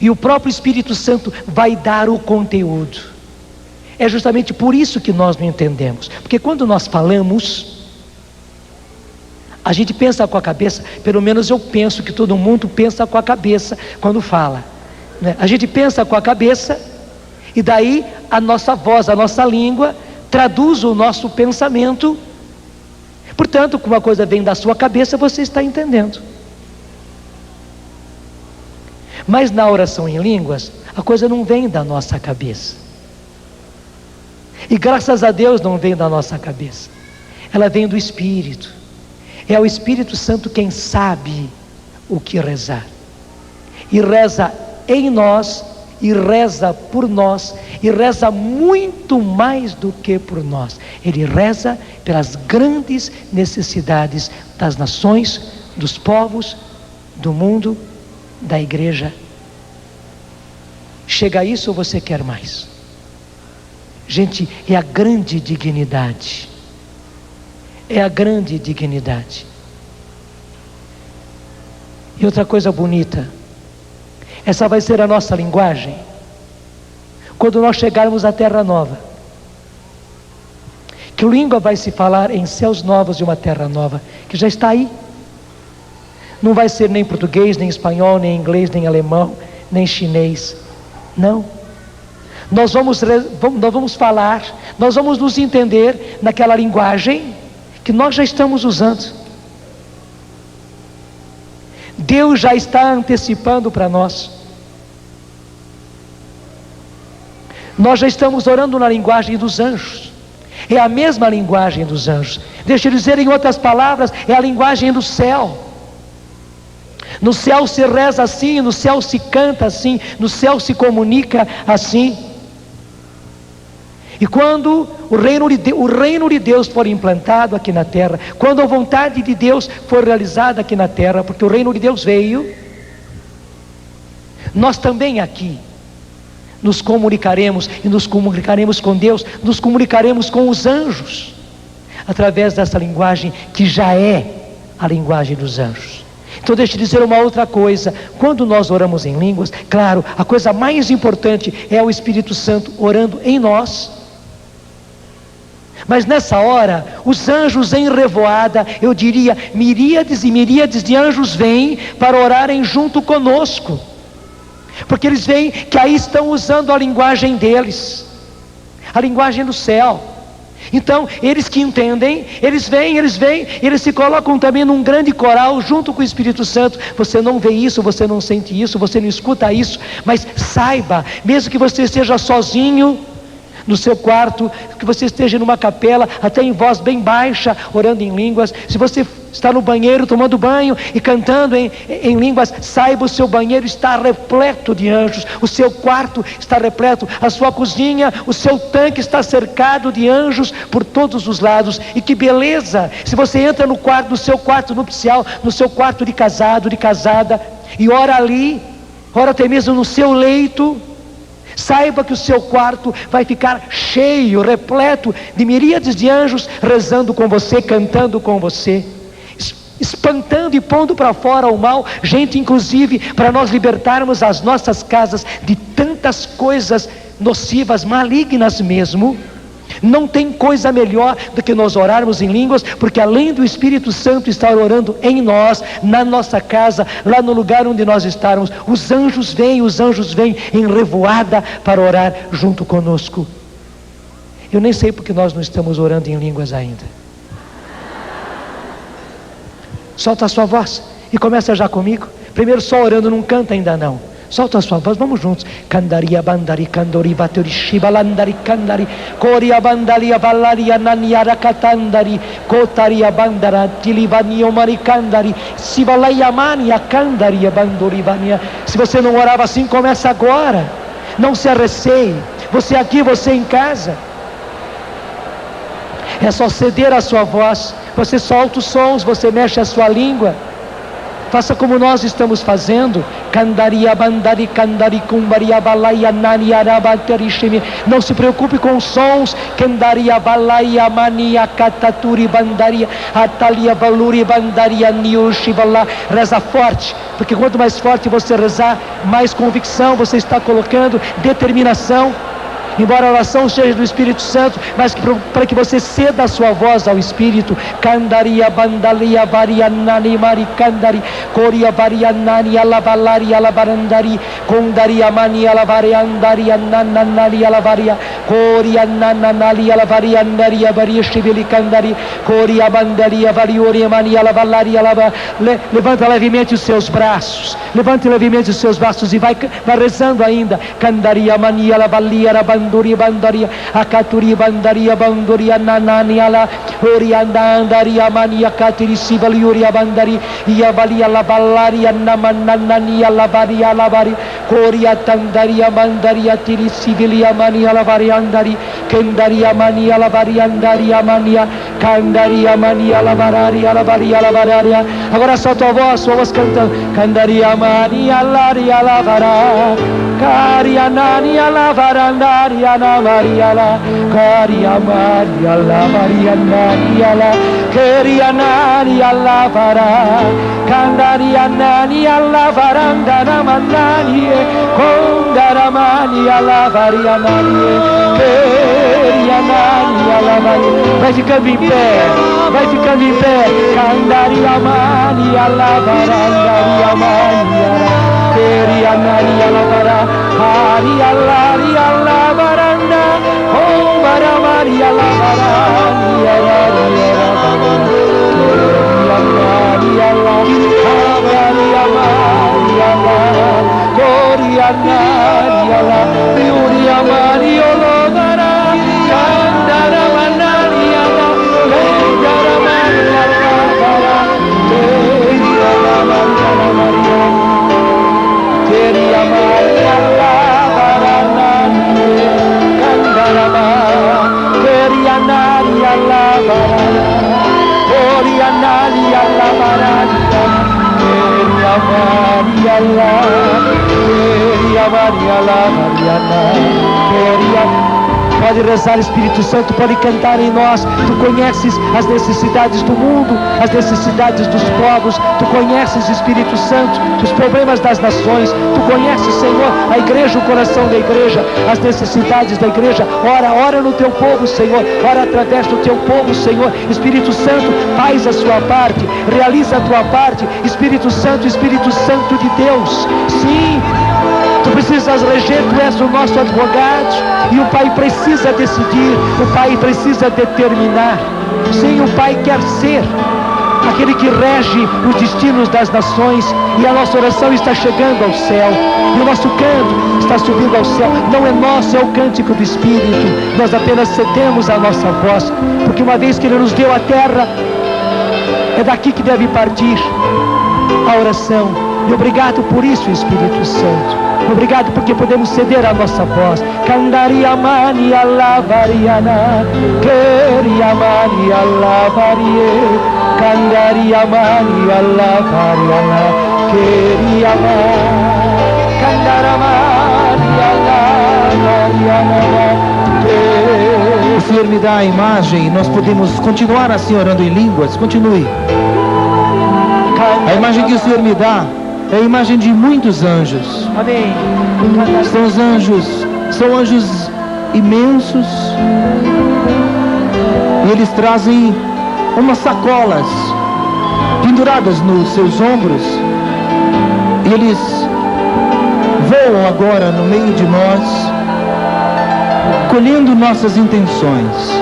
Speaker 1: e o próprio Espírito Santo vai dar o conteúdo. É justamente por isso que nós não entendemos, porque quando nós falamos, a gente pensa com a cabeça. Pelo menos eu penso que todo mundo pensa com a cabeça quando fala, né? A gente pensa com a cabeça, e daí a nossa voz, a nossa língua traduz o nosso pensamento. Portanto, como uma coisa vem da sua cabeça, você está entendendo. Mas na oração em línguas, a coisa não vem da nossa cabeça. E graças a Deus não vem da nossa cabeça, ela vem do Espírito. É o Espírito Santo quem sabe o que rezar, e reza em nós, e reza por nós, e reza muito mais do que por nós. Ele reza pelas grandes necessidades das nações, dos povos, do mundo, da igreja. Chega a isso ou você quer mais? Gente, é a grande dignidade. É a grande dignidade. E outra coisa bonita, essa vai ser a nossa linguagem quando nós chegarmos à Terra Nova. Que língua vai se falar em céus novos e uma terra nova, que já está aí. Não vai ser nem português, nem espanhol, nem inglês, nem alemão, nem chinês. Não. Nós vamos falar, nós vamos nos entender naquela linguagem que nós já estamos usando. Deus já está antecipando para nós. Nós já estamos orando na linguagem dos anjos. É a mesma linguagem dos anjos. Deixa eu dizer em outras palavras, é a linguagem do céu. No céu se reza assim, no céu se canta assim, no céu se comunica assim. E quando o reino de Deus for implantado aqui na terra, quando a vontade de Deus for realizada aqui na terra, porque o reino de Deus veio, nós também aqui nos comunicaremos, e nos comunicaremos com Deus, nos comunicaremos com os anjos, através dessa linguagem que já é a linguagem dos anjos. Então deixa eu dizer uma outra coisa. Quando nós oramos em línguas, claro, a coisa mais importante é o Espírito Santo orando em nós. Mas nessa hora, os anjos em revoada, eu diria, miríades e miríades de anjos vêm para orarem junto conosco, porque eles veem que aí estão usando a linguagem deles, a linguagem do céu. Então, eles que entendem, eles vêm, eles se colocam também num grande coral junto com o Espírito Santo. Você não vê isso, você não sente isso, você não escuta isso, mas saiba, mesmo que você esteja sozinho no seu quarto, que você esteja numa capela, até em voz bem baixa, orando em línguas, se você está no banheiro tomando banho e cantando em línguas, saiba, o seu banheiro está repleto de anjos, o seu quarto está repleto, a sua cozinha, o seu tanque está cercado de anjos por todos os lados. E que beleza, se você entra no seu quarto nupcial, no seu quarto de casado, de casada, e ora ali, ora até mesmo no seu leito, saiba que o seu quarto vai ficar cheio, repleto de miríades de anjos rezando com você, cantando com você, espantando e pondo para fora o mal. Gente, inclusive para nós libertarmos as nossas casas de tantas coisas nocivas, malignas mesmo. Não tem coisa melhor do que nós orarmos em línguas, porque além do Espírito Santo estar orando em nós, na nossa casa, lá no lugar onde nós estarmos, os anjos vêm em revoada para orar junto conosco. Eu nem sei porque nós não estamos orando em línguas ainda. Solta a sua voz E começa já comigo. Primeiro só orando, não canta ainda não. Solta a sua voz, vamos juntos. Candaria bandari candori batori shibalandari candari coria bandalia valaria naniara catandari cotaria bandara tilibanio maricandari sibalaia mania candaria bandori bania. Se você não orava assim, começa agora. Não se arreceie. Você aqui, você em casa. É só ceder a sua voz. Você solta os sons, você mexe a sua língua. Faça como nós estamos fazendo. Candaria bandari candari cumbaria balaia nani arabaterishimi. Não se preocupe com os sons. Candaria balaia mania cataturi bandaria atalia valuri bandaria niushivala. Reza forte, porque quanto mais forte você rezar, mais convicção você está colocando, determinação. Embora a oração seja do Espírito Santo, mas para que você ceda a sua voz ao Espírito. Candaria bandalia varianani maricandari coria varianani alabalari alabarandari condaria mani alavariandari ananani alavaria coria nananali alavariandari avaria chibilicandari coria bandaria variori mani alavalari alava. Levanta levemente os seus braços. Levante levemente os seus braços e vai rezando ainda. Candaria mani alavalia banduri bandaria akaturi bandaria banduria nanani ala orianda andaria mania katiri sivali uria bandari ia valia la ballaria namanani ala varia la vari coria tandaria mandaria tiri sivilia mania la variandari kendaria mania la variandaria mania candaria mania la varia la varia la varia. Agora só tua voz cantando. Candaria mania la vara caria nani ala varandari Ana Maria la Caria Maria la Maria Maria la Queria Nani alla Vara Candaria Nani alla Varanda Namanani Condaramani alla Varia Nani Queria Nani alla Maria. Vai ficando em pé, vai ficando em pé. Candaria Mani alla Varandaria Mani Queria Nani alla Vara Maria la varanda, oh Maria la varanda, Maria la Coria Maria la Gloria Maria la Vara, Candara Maria la Candara Maria la Vara, Queria la Maria, Queria Maria la Querianari alla varanda, Orianari alla varanda, Queriamari alla variana, Pode rezar, Espírito Santo, pode cantar em nós. Tu conheces as necessidades do mundo, as necessidades dos povos. Tu conheces, Espírito Santo, os problemas das nações. Tu conheces, Senhor, a igreja, o coração da igreja, as necessidades da igreja. Ora no teu povo, Senhor. Ora através do teu povo, Senhor. Espírito Santo, faz a sua parte, realiza a tua parte. Espírito Santo de Deus. Sim. Tu precisas reger, tu és o nosso advogado. E o Pai precisa decidir, o Pai precisa determinar. Sim, o Pai quer ser aquele que rege os destinos das nações. E a nossa oração está chegando ao céu. E o nosso canto está subindo ao céu. Não é nosso, é o cântico do Espírito. Nós apenas cedemos a nossa voz. Porque uma vez que Ele nos deu a terra, é daqui que deve partir a oração. E obrigado por isso, Espírito Santo. Obrigado porque podemos ceder a nossa voz. Candaria mani alla variana, queria mani alla varie, candaria mani alla variana, queria mani, candara mani alla variana.
Speaker 3: O Senhor me dá a imagem, nós podemos continuar assim orando em línguas. Continue. A imagem que o Senhor me dá é a imagem de muitos anjos.
Speaker 1: Amém.
Speaker 3: São anjos imensos. E eles trazem umas sacolas penduradas nos seus ombros. E eles voam agora no meio de nós, colhendo nossas intenções,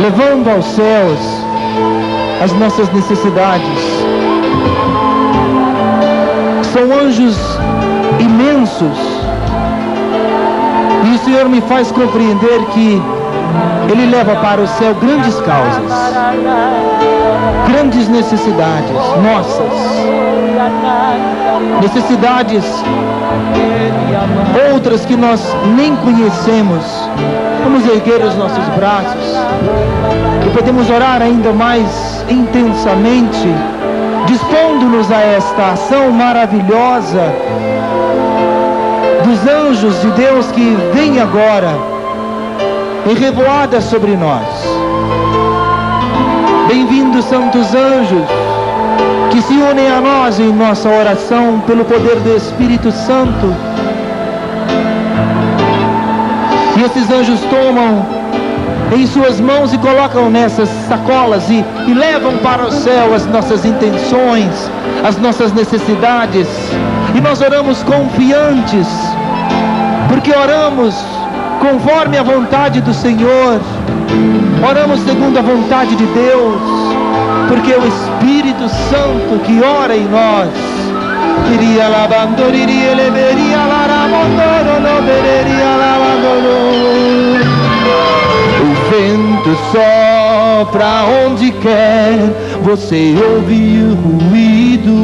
Speaker 3: levando aos céus as nossas necessidades, São anjos imensos. E o Senhor me faz compreender que Ele leva para o céu grandes causas, grandes necessidades nossas, necessidades outras que nós nem conhecemos. Vamos erguer os nossos braços e podemos orar ainda mais intensamente, dispondo-nos a esta ação maravilhosa dos anjos de Deus que vem agora em revoada sobre nós. Bem-vindos, santos anjos, que se unem a nós em nossa oração pelo poder do Espírito Santo. E esses anjos tomam em suas mãos e colocam nessas sacolas e levam para o céu as nossas intenções, as nossas necessidades. E nós oramos confiantes, porque oramos conforme a vontade do Senhor, oramos segundo a vontade de Deus, porque é o Espírito Santo que ora em nós. O vento sopra onde quer, você ouve o ruído,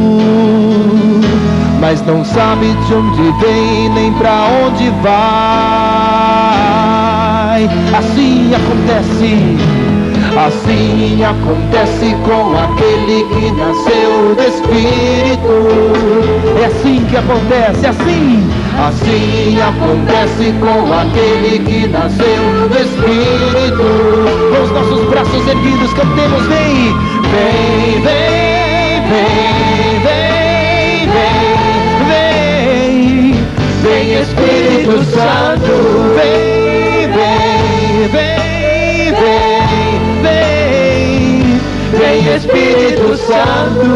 Speaker 3: mas não sabe de onde vem nem pra onde vai. Assim acontece com aquele que nasceu do Espírito. É assim que acontece, assim acontece com aquele que nasceu do Espírito. Com os nossos braços erguidos cantemos: vem, vem, vem, vem, vem, vem, vem, vem Espírito Santo, vem, vem, vem, vem, vem, vem Espírito Santo.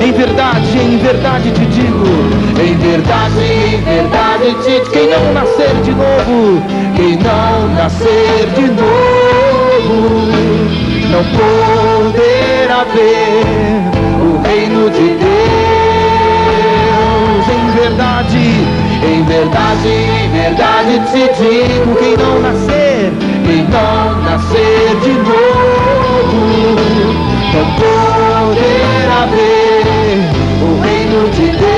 Speaker 3: Em verdade te digo, em verdade te digo, quem não nascer de novo, não poderá ver o reino de Deus. Em verdade te digo, quem não nascer de novo, não poderá ver o reino de Deus.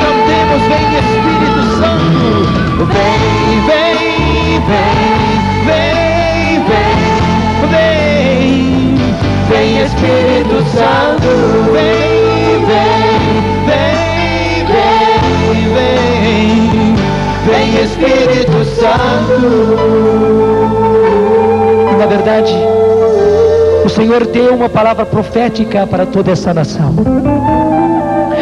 Speaker 3: Cantemos: vem Espírito Santo, vem, vem, vem, vem, vem, vem, vem Espírito Santo, vem, vem, vem, vem, vem, vem Espírito Santo.
Speaker 1: Na verdade, o Senhor deu uma palavra profética para toda essa nação.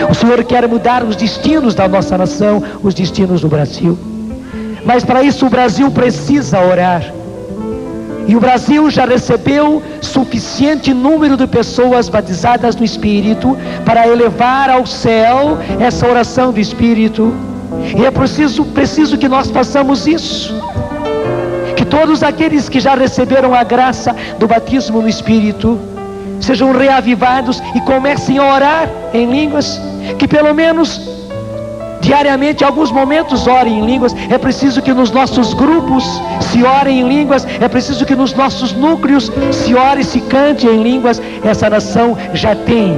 Speaker 1: O Senhor quer mudar os destinos da nossa nação, os destinos do Brasil. Mas para isso o Brasil precisa orar. E o Brasil já recebeu suficiente número de pessoas batizadas no Espírito para elevar ao céu essa oração do Espírito. E é preciso que nós façamos isso. Que todos aqueles que já receberam a graça do batismo no Espírito sejam reavivados e comecem a orar em línguas. Que pelo menos diariamente, em alguns momentos, orem em línguas. É preciso que nos nossos grupos se orem em línguas. É preciso que nos nossos núcleos se ore e se cante em línguas. Essa nação já tem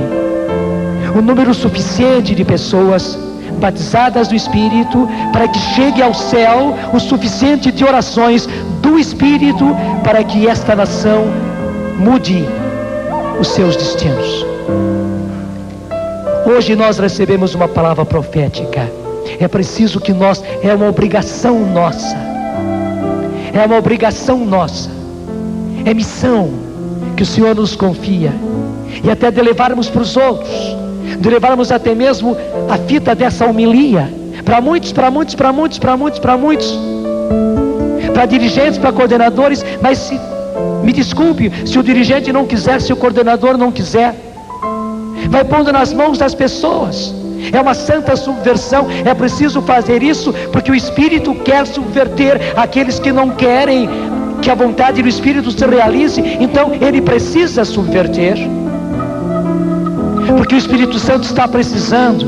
Speaker 1: um número suficiente de pessoas batizadas do Espírito para que chegue ao céu o suficiente de orações do Espírito para que esta nação mude os seus destinos. Hoje nós recebemos uma palavra profética. É preciso que é uma obrigação nossa, é missão que o Senhor nos confia, e até de levarmos para os outros, de levarmos até mesmo a fita dessa homilia para muitos, para dirigentes, para coordenadores. Mas me desculpe, se o dirigente não quiser, se o coordenador não quiser, vai pondo nas mãos das pessoas. É uma santa subversão. É preciso fazer isso porque o Espírito quer subverter aqueles que não querem que a vontade do Espírito se realize, então ele precisa subverter. Porque o Espírito Santo está precisando.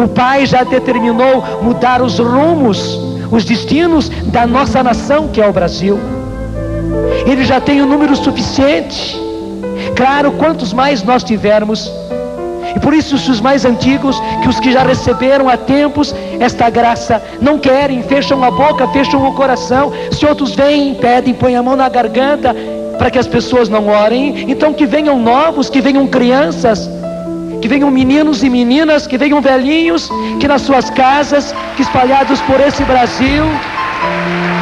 Speaker 1: O Pai já determinou mudar os rumos, os destinos da nossa nação, que é o Brasil. Ele já tem um número suficiente. Claro, quantos mais nós tivermos. E por isso os mais antigos, que os que já receberam há tempos esta graça, não querem, fecham a boca, fecham o coração. Se outros vêm, pedem, põem a mão na garganta para que as pessoas não orem, então que venham novos, que venham crianças, que venham meninos e meninas, que venham velhinhos, que nas suas casas, que espalhados por esse Brasil,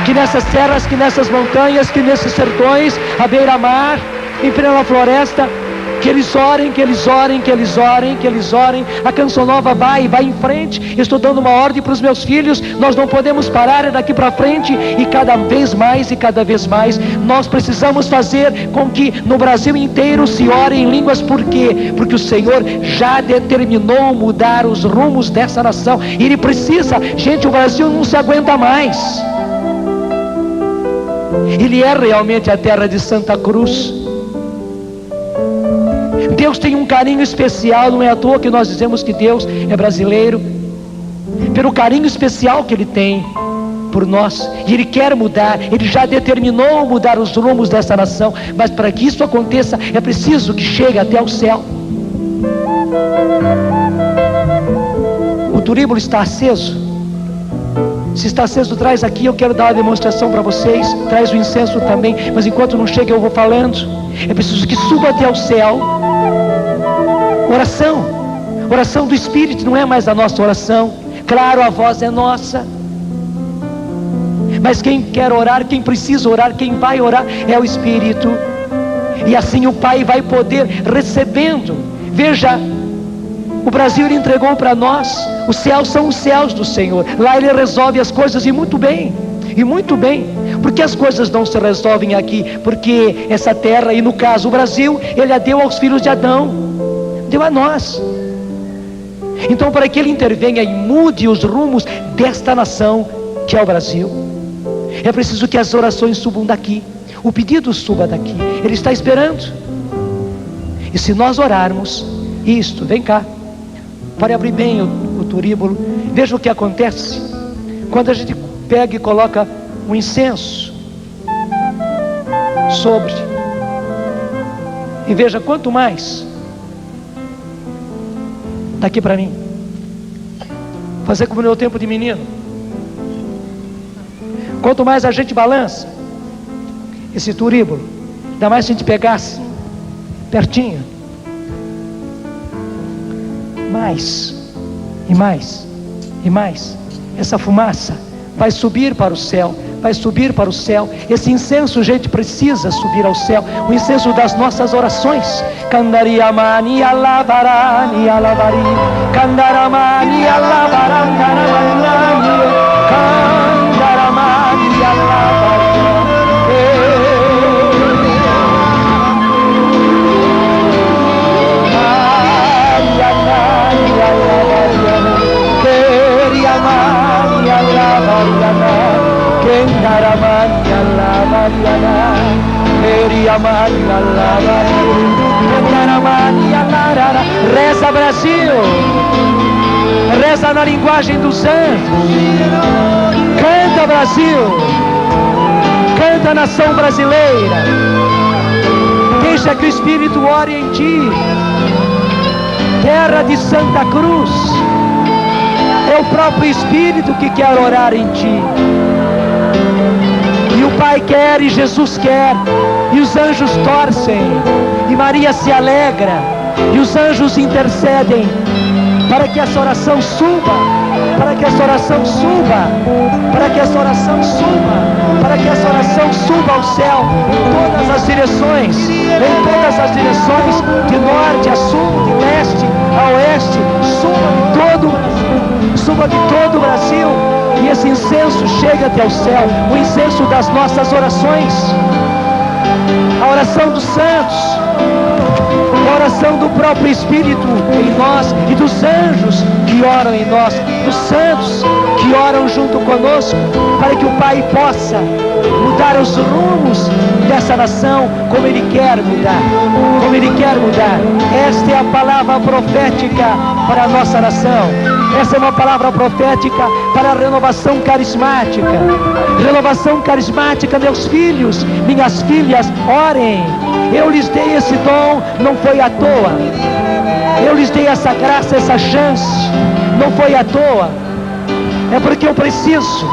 Speaker 1: que nessas serras, que nessas montanhas, que nesses sertões, à beira-mar, em plena floresta, que eles orem, que eles orem, que eles orem, que eles orem. A Canção Nova vai em frente. Estou dando uma ordem para os meus filhos. Nós não podemos parar daqui para frente. E cada vez mais nós precisamos fazer com que no Brasil inteiro se ore em línguas. Por quê? Porque o Senhor já determinou mudar os rumos dessa nação. E Ele precisa. Gente, o Brasil não se aguenta mais. Ele é realmente a terra de Santa Cruz. Deus tem um carinho especial, não é à toa que nós dizemos que Deus é brasileiro, pelo carinho especial que Ele tem por nós, e Ele quer mudar, Ele já determinou mudar os rumos dessa nação, mas para que isso aconteça, é preciso que chegue até o céu. O turíbulo está aceso. Se está aceso, traz aqui, eu quero dar uma demonstração para vocês. Traz o incenso também, mas enquanto não chega eu vou falando. É preciso que suba até o céu. Oração do Espírito, não é mais a nossa oração. Claro, a voz é nossa, mas quem quer orar, quem precisa orar, quem vai orar é o Espírito. E assim o Pai vai poder recebendo. Veja, o Brasil Ele entregou para nós. Os céus são os céus do Senhor. Lá Ele resolve as coisas, e muito bem. Porque as coisas não se resolvem aqui? Porque essa terra, e no caso o Brasil, Ele a deu aos filhos de Adão, deu a nós. Então, para que Ele intervenha e mude os rumos desta nação que é o Brasil, é preciso que as orações subam daqui, o pedido suba daqui. Ele está esperando. E se nós orarmos isto, vem cá, para abrir bem o turíbulo, veja o que acontece quando a gente pega e coloca um incenso sobre. E veja, quanto mais daqui para mim, fazer como no meu tempo de menino, quanto mais a gente balança esse turíbulo, ainda mais se a gente pegasse pertinho, mais e mais e mais, essa fumaça vai subir para o céu, vai subir para o céu. Esse incenso, gente, precisa subir ao céu, o incenso das nossas orações. Candariamani alavarani alavari, candaramani alavarani candaramani alavari. Reza Brasil, reza na linguagem dos anjos, canta Brasil, canta nação brasileira, deixa que o Espírito ore em ti, terra de Santa Cruz. É o próprio Espírito que quer orar em ti. E o Pai quer, e Jesus quer, e os anjos torcem, e Maria se alegra, e os anjos intercedem para que essa oração suba, para que essa oração suba, para que essa oração suba, para que essa oração suba ao céu, em todas as direções, de norte a sul, de leste a oeste, suba de todo o Brasil, e esse incenso chega até o céu, o incenso das nossas orações, a oração dos santos, é a oração do próprio Espírito em nós e dos anjos que oram em nós, dos santos que oram junto conosco, para que o Pai possa mudar os rumos dessa nação como Ele quer mudar, como Ele quer mudar. Esta é a palavra profética para a nossa nação. Essa é uma palavra profética para a renovação carismática. Renovação carismática, meus filhos, minhas filhas, orem. Eu lhes dei esse dom, não foi à toa. Eu lhes dei essa graça, essa chance, não foi à toa. É porque eu preciso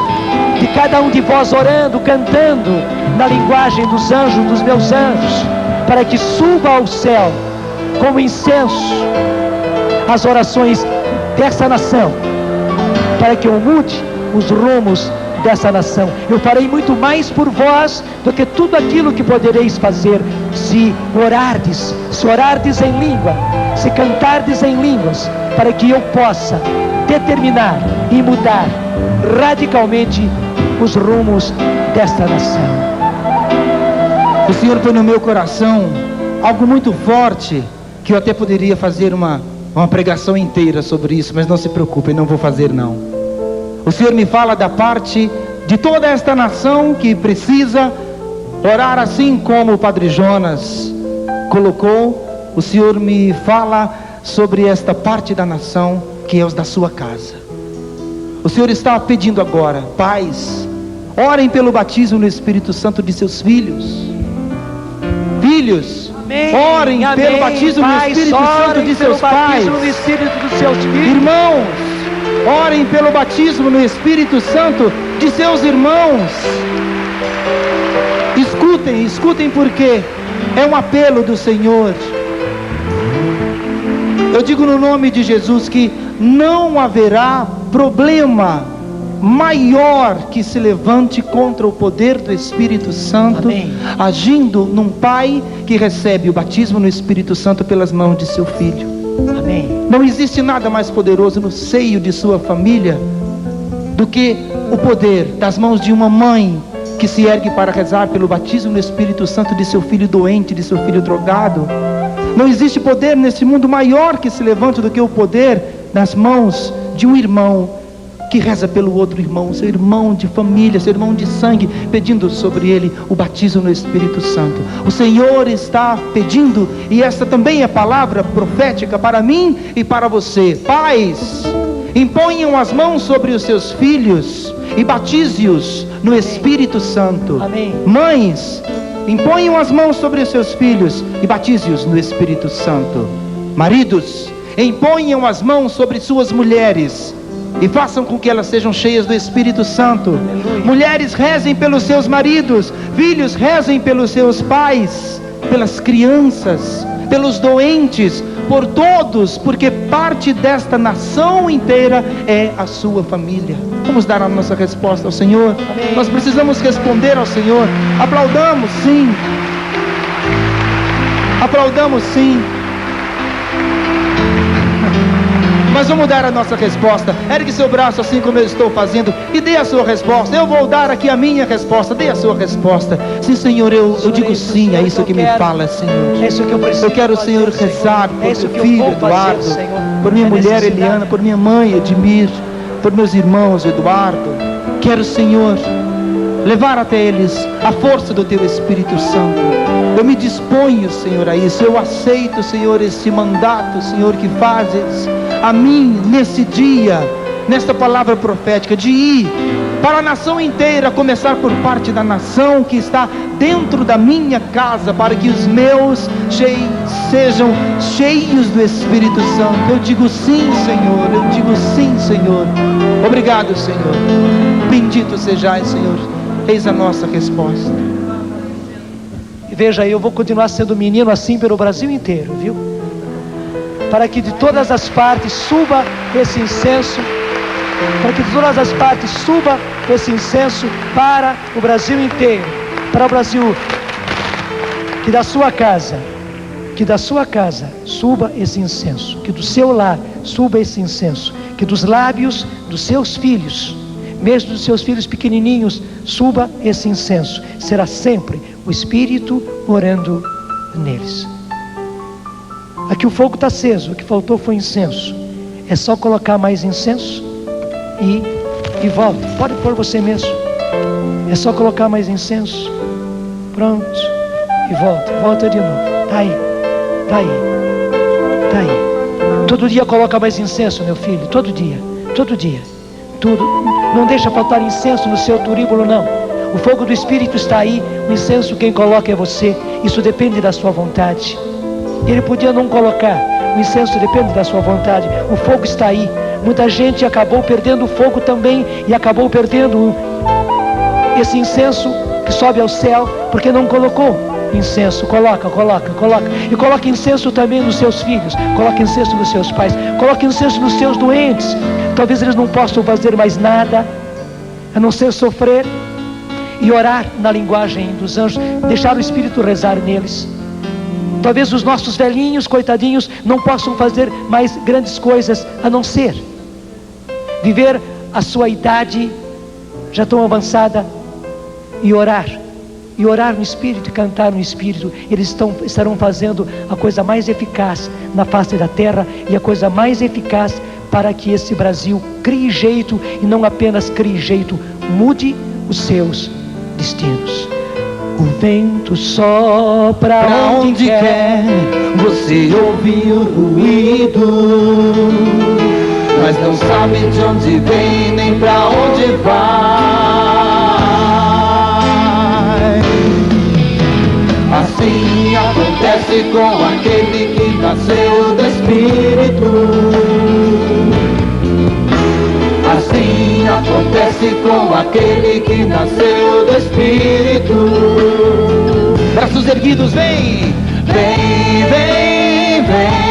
Speaker 1: de cada um de vós orando, cantando na linguagem dos anjos, dos meus anjos, para que suba ao céu como incenso as orações dessa nação, para que eu mude os rumos dessa nação. Eu farei muito mais por vós do que tudo aquilo que podereis fazer se orardes em língua, se cantardes em línguas, para que eu possa determinar e mudar radicalmente os rumos desta nação.
Speaker 3: O Senhor põe no meu coração algo muito forte, que eu até poderia fazer uma pregação inteira sobre isso, mas não se preocupem, não vou fazer não. O Senhor me fala da parte de toda esta nação que precisa orar assim como o Padre Jonas colocou. O Senhor me fala sobre esta parte da nação que é os da sua casa. O Senhor está pedindo agora: pais, orem pelo batismo no Espírito Santo de seus filhos. Filhos,
Speaker 1: Amém.
Speaker 3: Orem
Speaker 1: Amém.
Speaker 3: pelo batismo no Espírito Santo de seus pais.
Speaker 1: No Espírito dos seus filhos.
Speaker 3: Irmãos, orem pelo batismo no Espírito Santo de seus irmãos. Escutem porque é um apelo do Senhor. Eu digo no nome de Jesus que não haverá problema maior que se levante contra o poder do Espírito Santo.
Speaker 1: Amém.
Speaker 3: Agindo num pai que recebe o batismo no Espírito Santo pelas mãos de seu filho.
Speaker 1: Amém.
Speaker 3: Não existe nada mais poderoso no seio de sua família do que o poder das mãos de uma mãe que se ergue para rezar pelo batismo no Espírito Santo de seu filho doente, de seu filho drogado. Não existe poder nesse mundo maior que se levante do que o poder nas mãos de um irmão que reza pelo outro irmão, seu irmão de família, seu irmão de sangue, pedindo sobre ele o batismo no Espírito Santo. O Senhor está pedindo, e esta também é palavra profética para mim e para você. Pais, imponham as mãos sobre os seus filhos e batize-os no Espírito Santo.
Speaker 1: Amém.
Speaker 3: Mães, imponham as mãos sobre os seus filhos e batize-os no Espírito Santo. Maridos, imponham as mãos sobre suas mulheres e façam com que elas sejam cheias do Espírito Santo.
Speaker 1: Aleluia.
Speaker 3: Mulheres, rezem pelos seus maridos. Filhos, rezem pelos seus pais, pelas crianças, pelos doentes, por todos, porque parte desta nação inteira é a sua família. Vamos dar a nossa resposta ao Senhor.
Speaker 1: Amém.
Speaker 3: Nós precisamos responder ao Senhor. Aplaudamos sim. Aplaudamos sim. Mas vamos dar a nossa resposta. Ergue seu braço assim como eu estou fazendo e dê a sua resposta. Eu vou dar aqui a minha resposta. Dê a sua resposta. Sim, Senhor, eu digo sim a isso que me fala, Senhor.
Speaker 1: É isso que eu preciso.
Speaker 3: Eu quero, Senhor, rezar por meu filho Eduardo, por minha mulher Eliana, por minha mãe Edmir, por meus irmãos Eduardo. Quero, Senhor, levar até eles a força do Teu Espírito Santo. Eu me disponho, Senhor, a isso. Eu aceito, Senhor, esse mandato, Senhor, que fazes a mim nesse dia, nesta palavra profética, de ir para a nação inteira, começar por parte da nação que está dentro da minha casa, para que os meus sejam cheios do Espírito Santo. Eu digo sim, Senhor. Eu digo sim, Senhor. Obrigado, Senhor. Bendito sejais, Senhor. Eis a nossa resposta.
Speaker 1: E veja aí, eu vou continuar sendo menino assim pelo Brasil inteiro, viu? Para que de todas as partes suba esse incenso, para que de todas as partes suba esse incenso para o Brasil inteiro, para o Brasil, que da sua casa suba esse incenso, que do seu lar suba esse incenso, que dos lábios dos seus filhos, mesmo dos seus filhos pequenininhos, suba esse incenso. Será sempre o Espírito morando neles. Aqui o fogo está aceso, o que faltou foi incenso. É só colocar mais incenso e volta. Pode pôr você mesmo. É só colocar mais incenso. Pronto. E volta. Volta de novo. Está aí. Está aí. Está aí. Todo dia coloca mais incenso, meu filho. Todo dia. Todo dia. Tudo. Não deixa faltar incenso no seu turíbulo, não. O fogo do Espírito está aí. O incenso quem coloca é você. Isso depende da sua vontade. Ele podia não colocar. O incenso depende da sua vontade. O fogo está aí. Muita gente acabou perdendo o fogo também. E acabou perdendo esse incenso que sobe ao céu, porque não colocou incenso. Coloca. E coloca incenso também nos seus filhos. Coloca incenso nos seus pais. Coloca incenso nos seus doentes. Talvez eles não possam fazer mais nada a não ser sofrer e orar na linguagem dos anjos, deixar o Espírito rezar neles. Talvez os nossos velhinhos, coitadinhos, não possam fazer mais grandes coisas a não ser viver a sua idade já tão avançada e orar no Espírito e cantar no Espírito. Eles estarão fazendo a coisa mais eficaz na face da terra e a coisa mais eficaz para que esse Brasil crie jeito, e não apenas crie jeito, mude os seus destinos. O vento sopra onde quer,
Speaker 3: você ouve o ruído, mas não sabe de onde vem nem pra onde vai. Assim acontece com aquele que nasceu do Espírito. Assim acontece com aquele que nasceu do Espírito. Braços erguidos, vem, vem, vem, vem.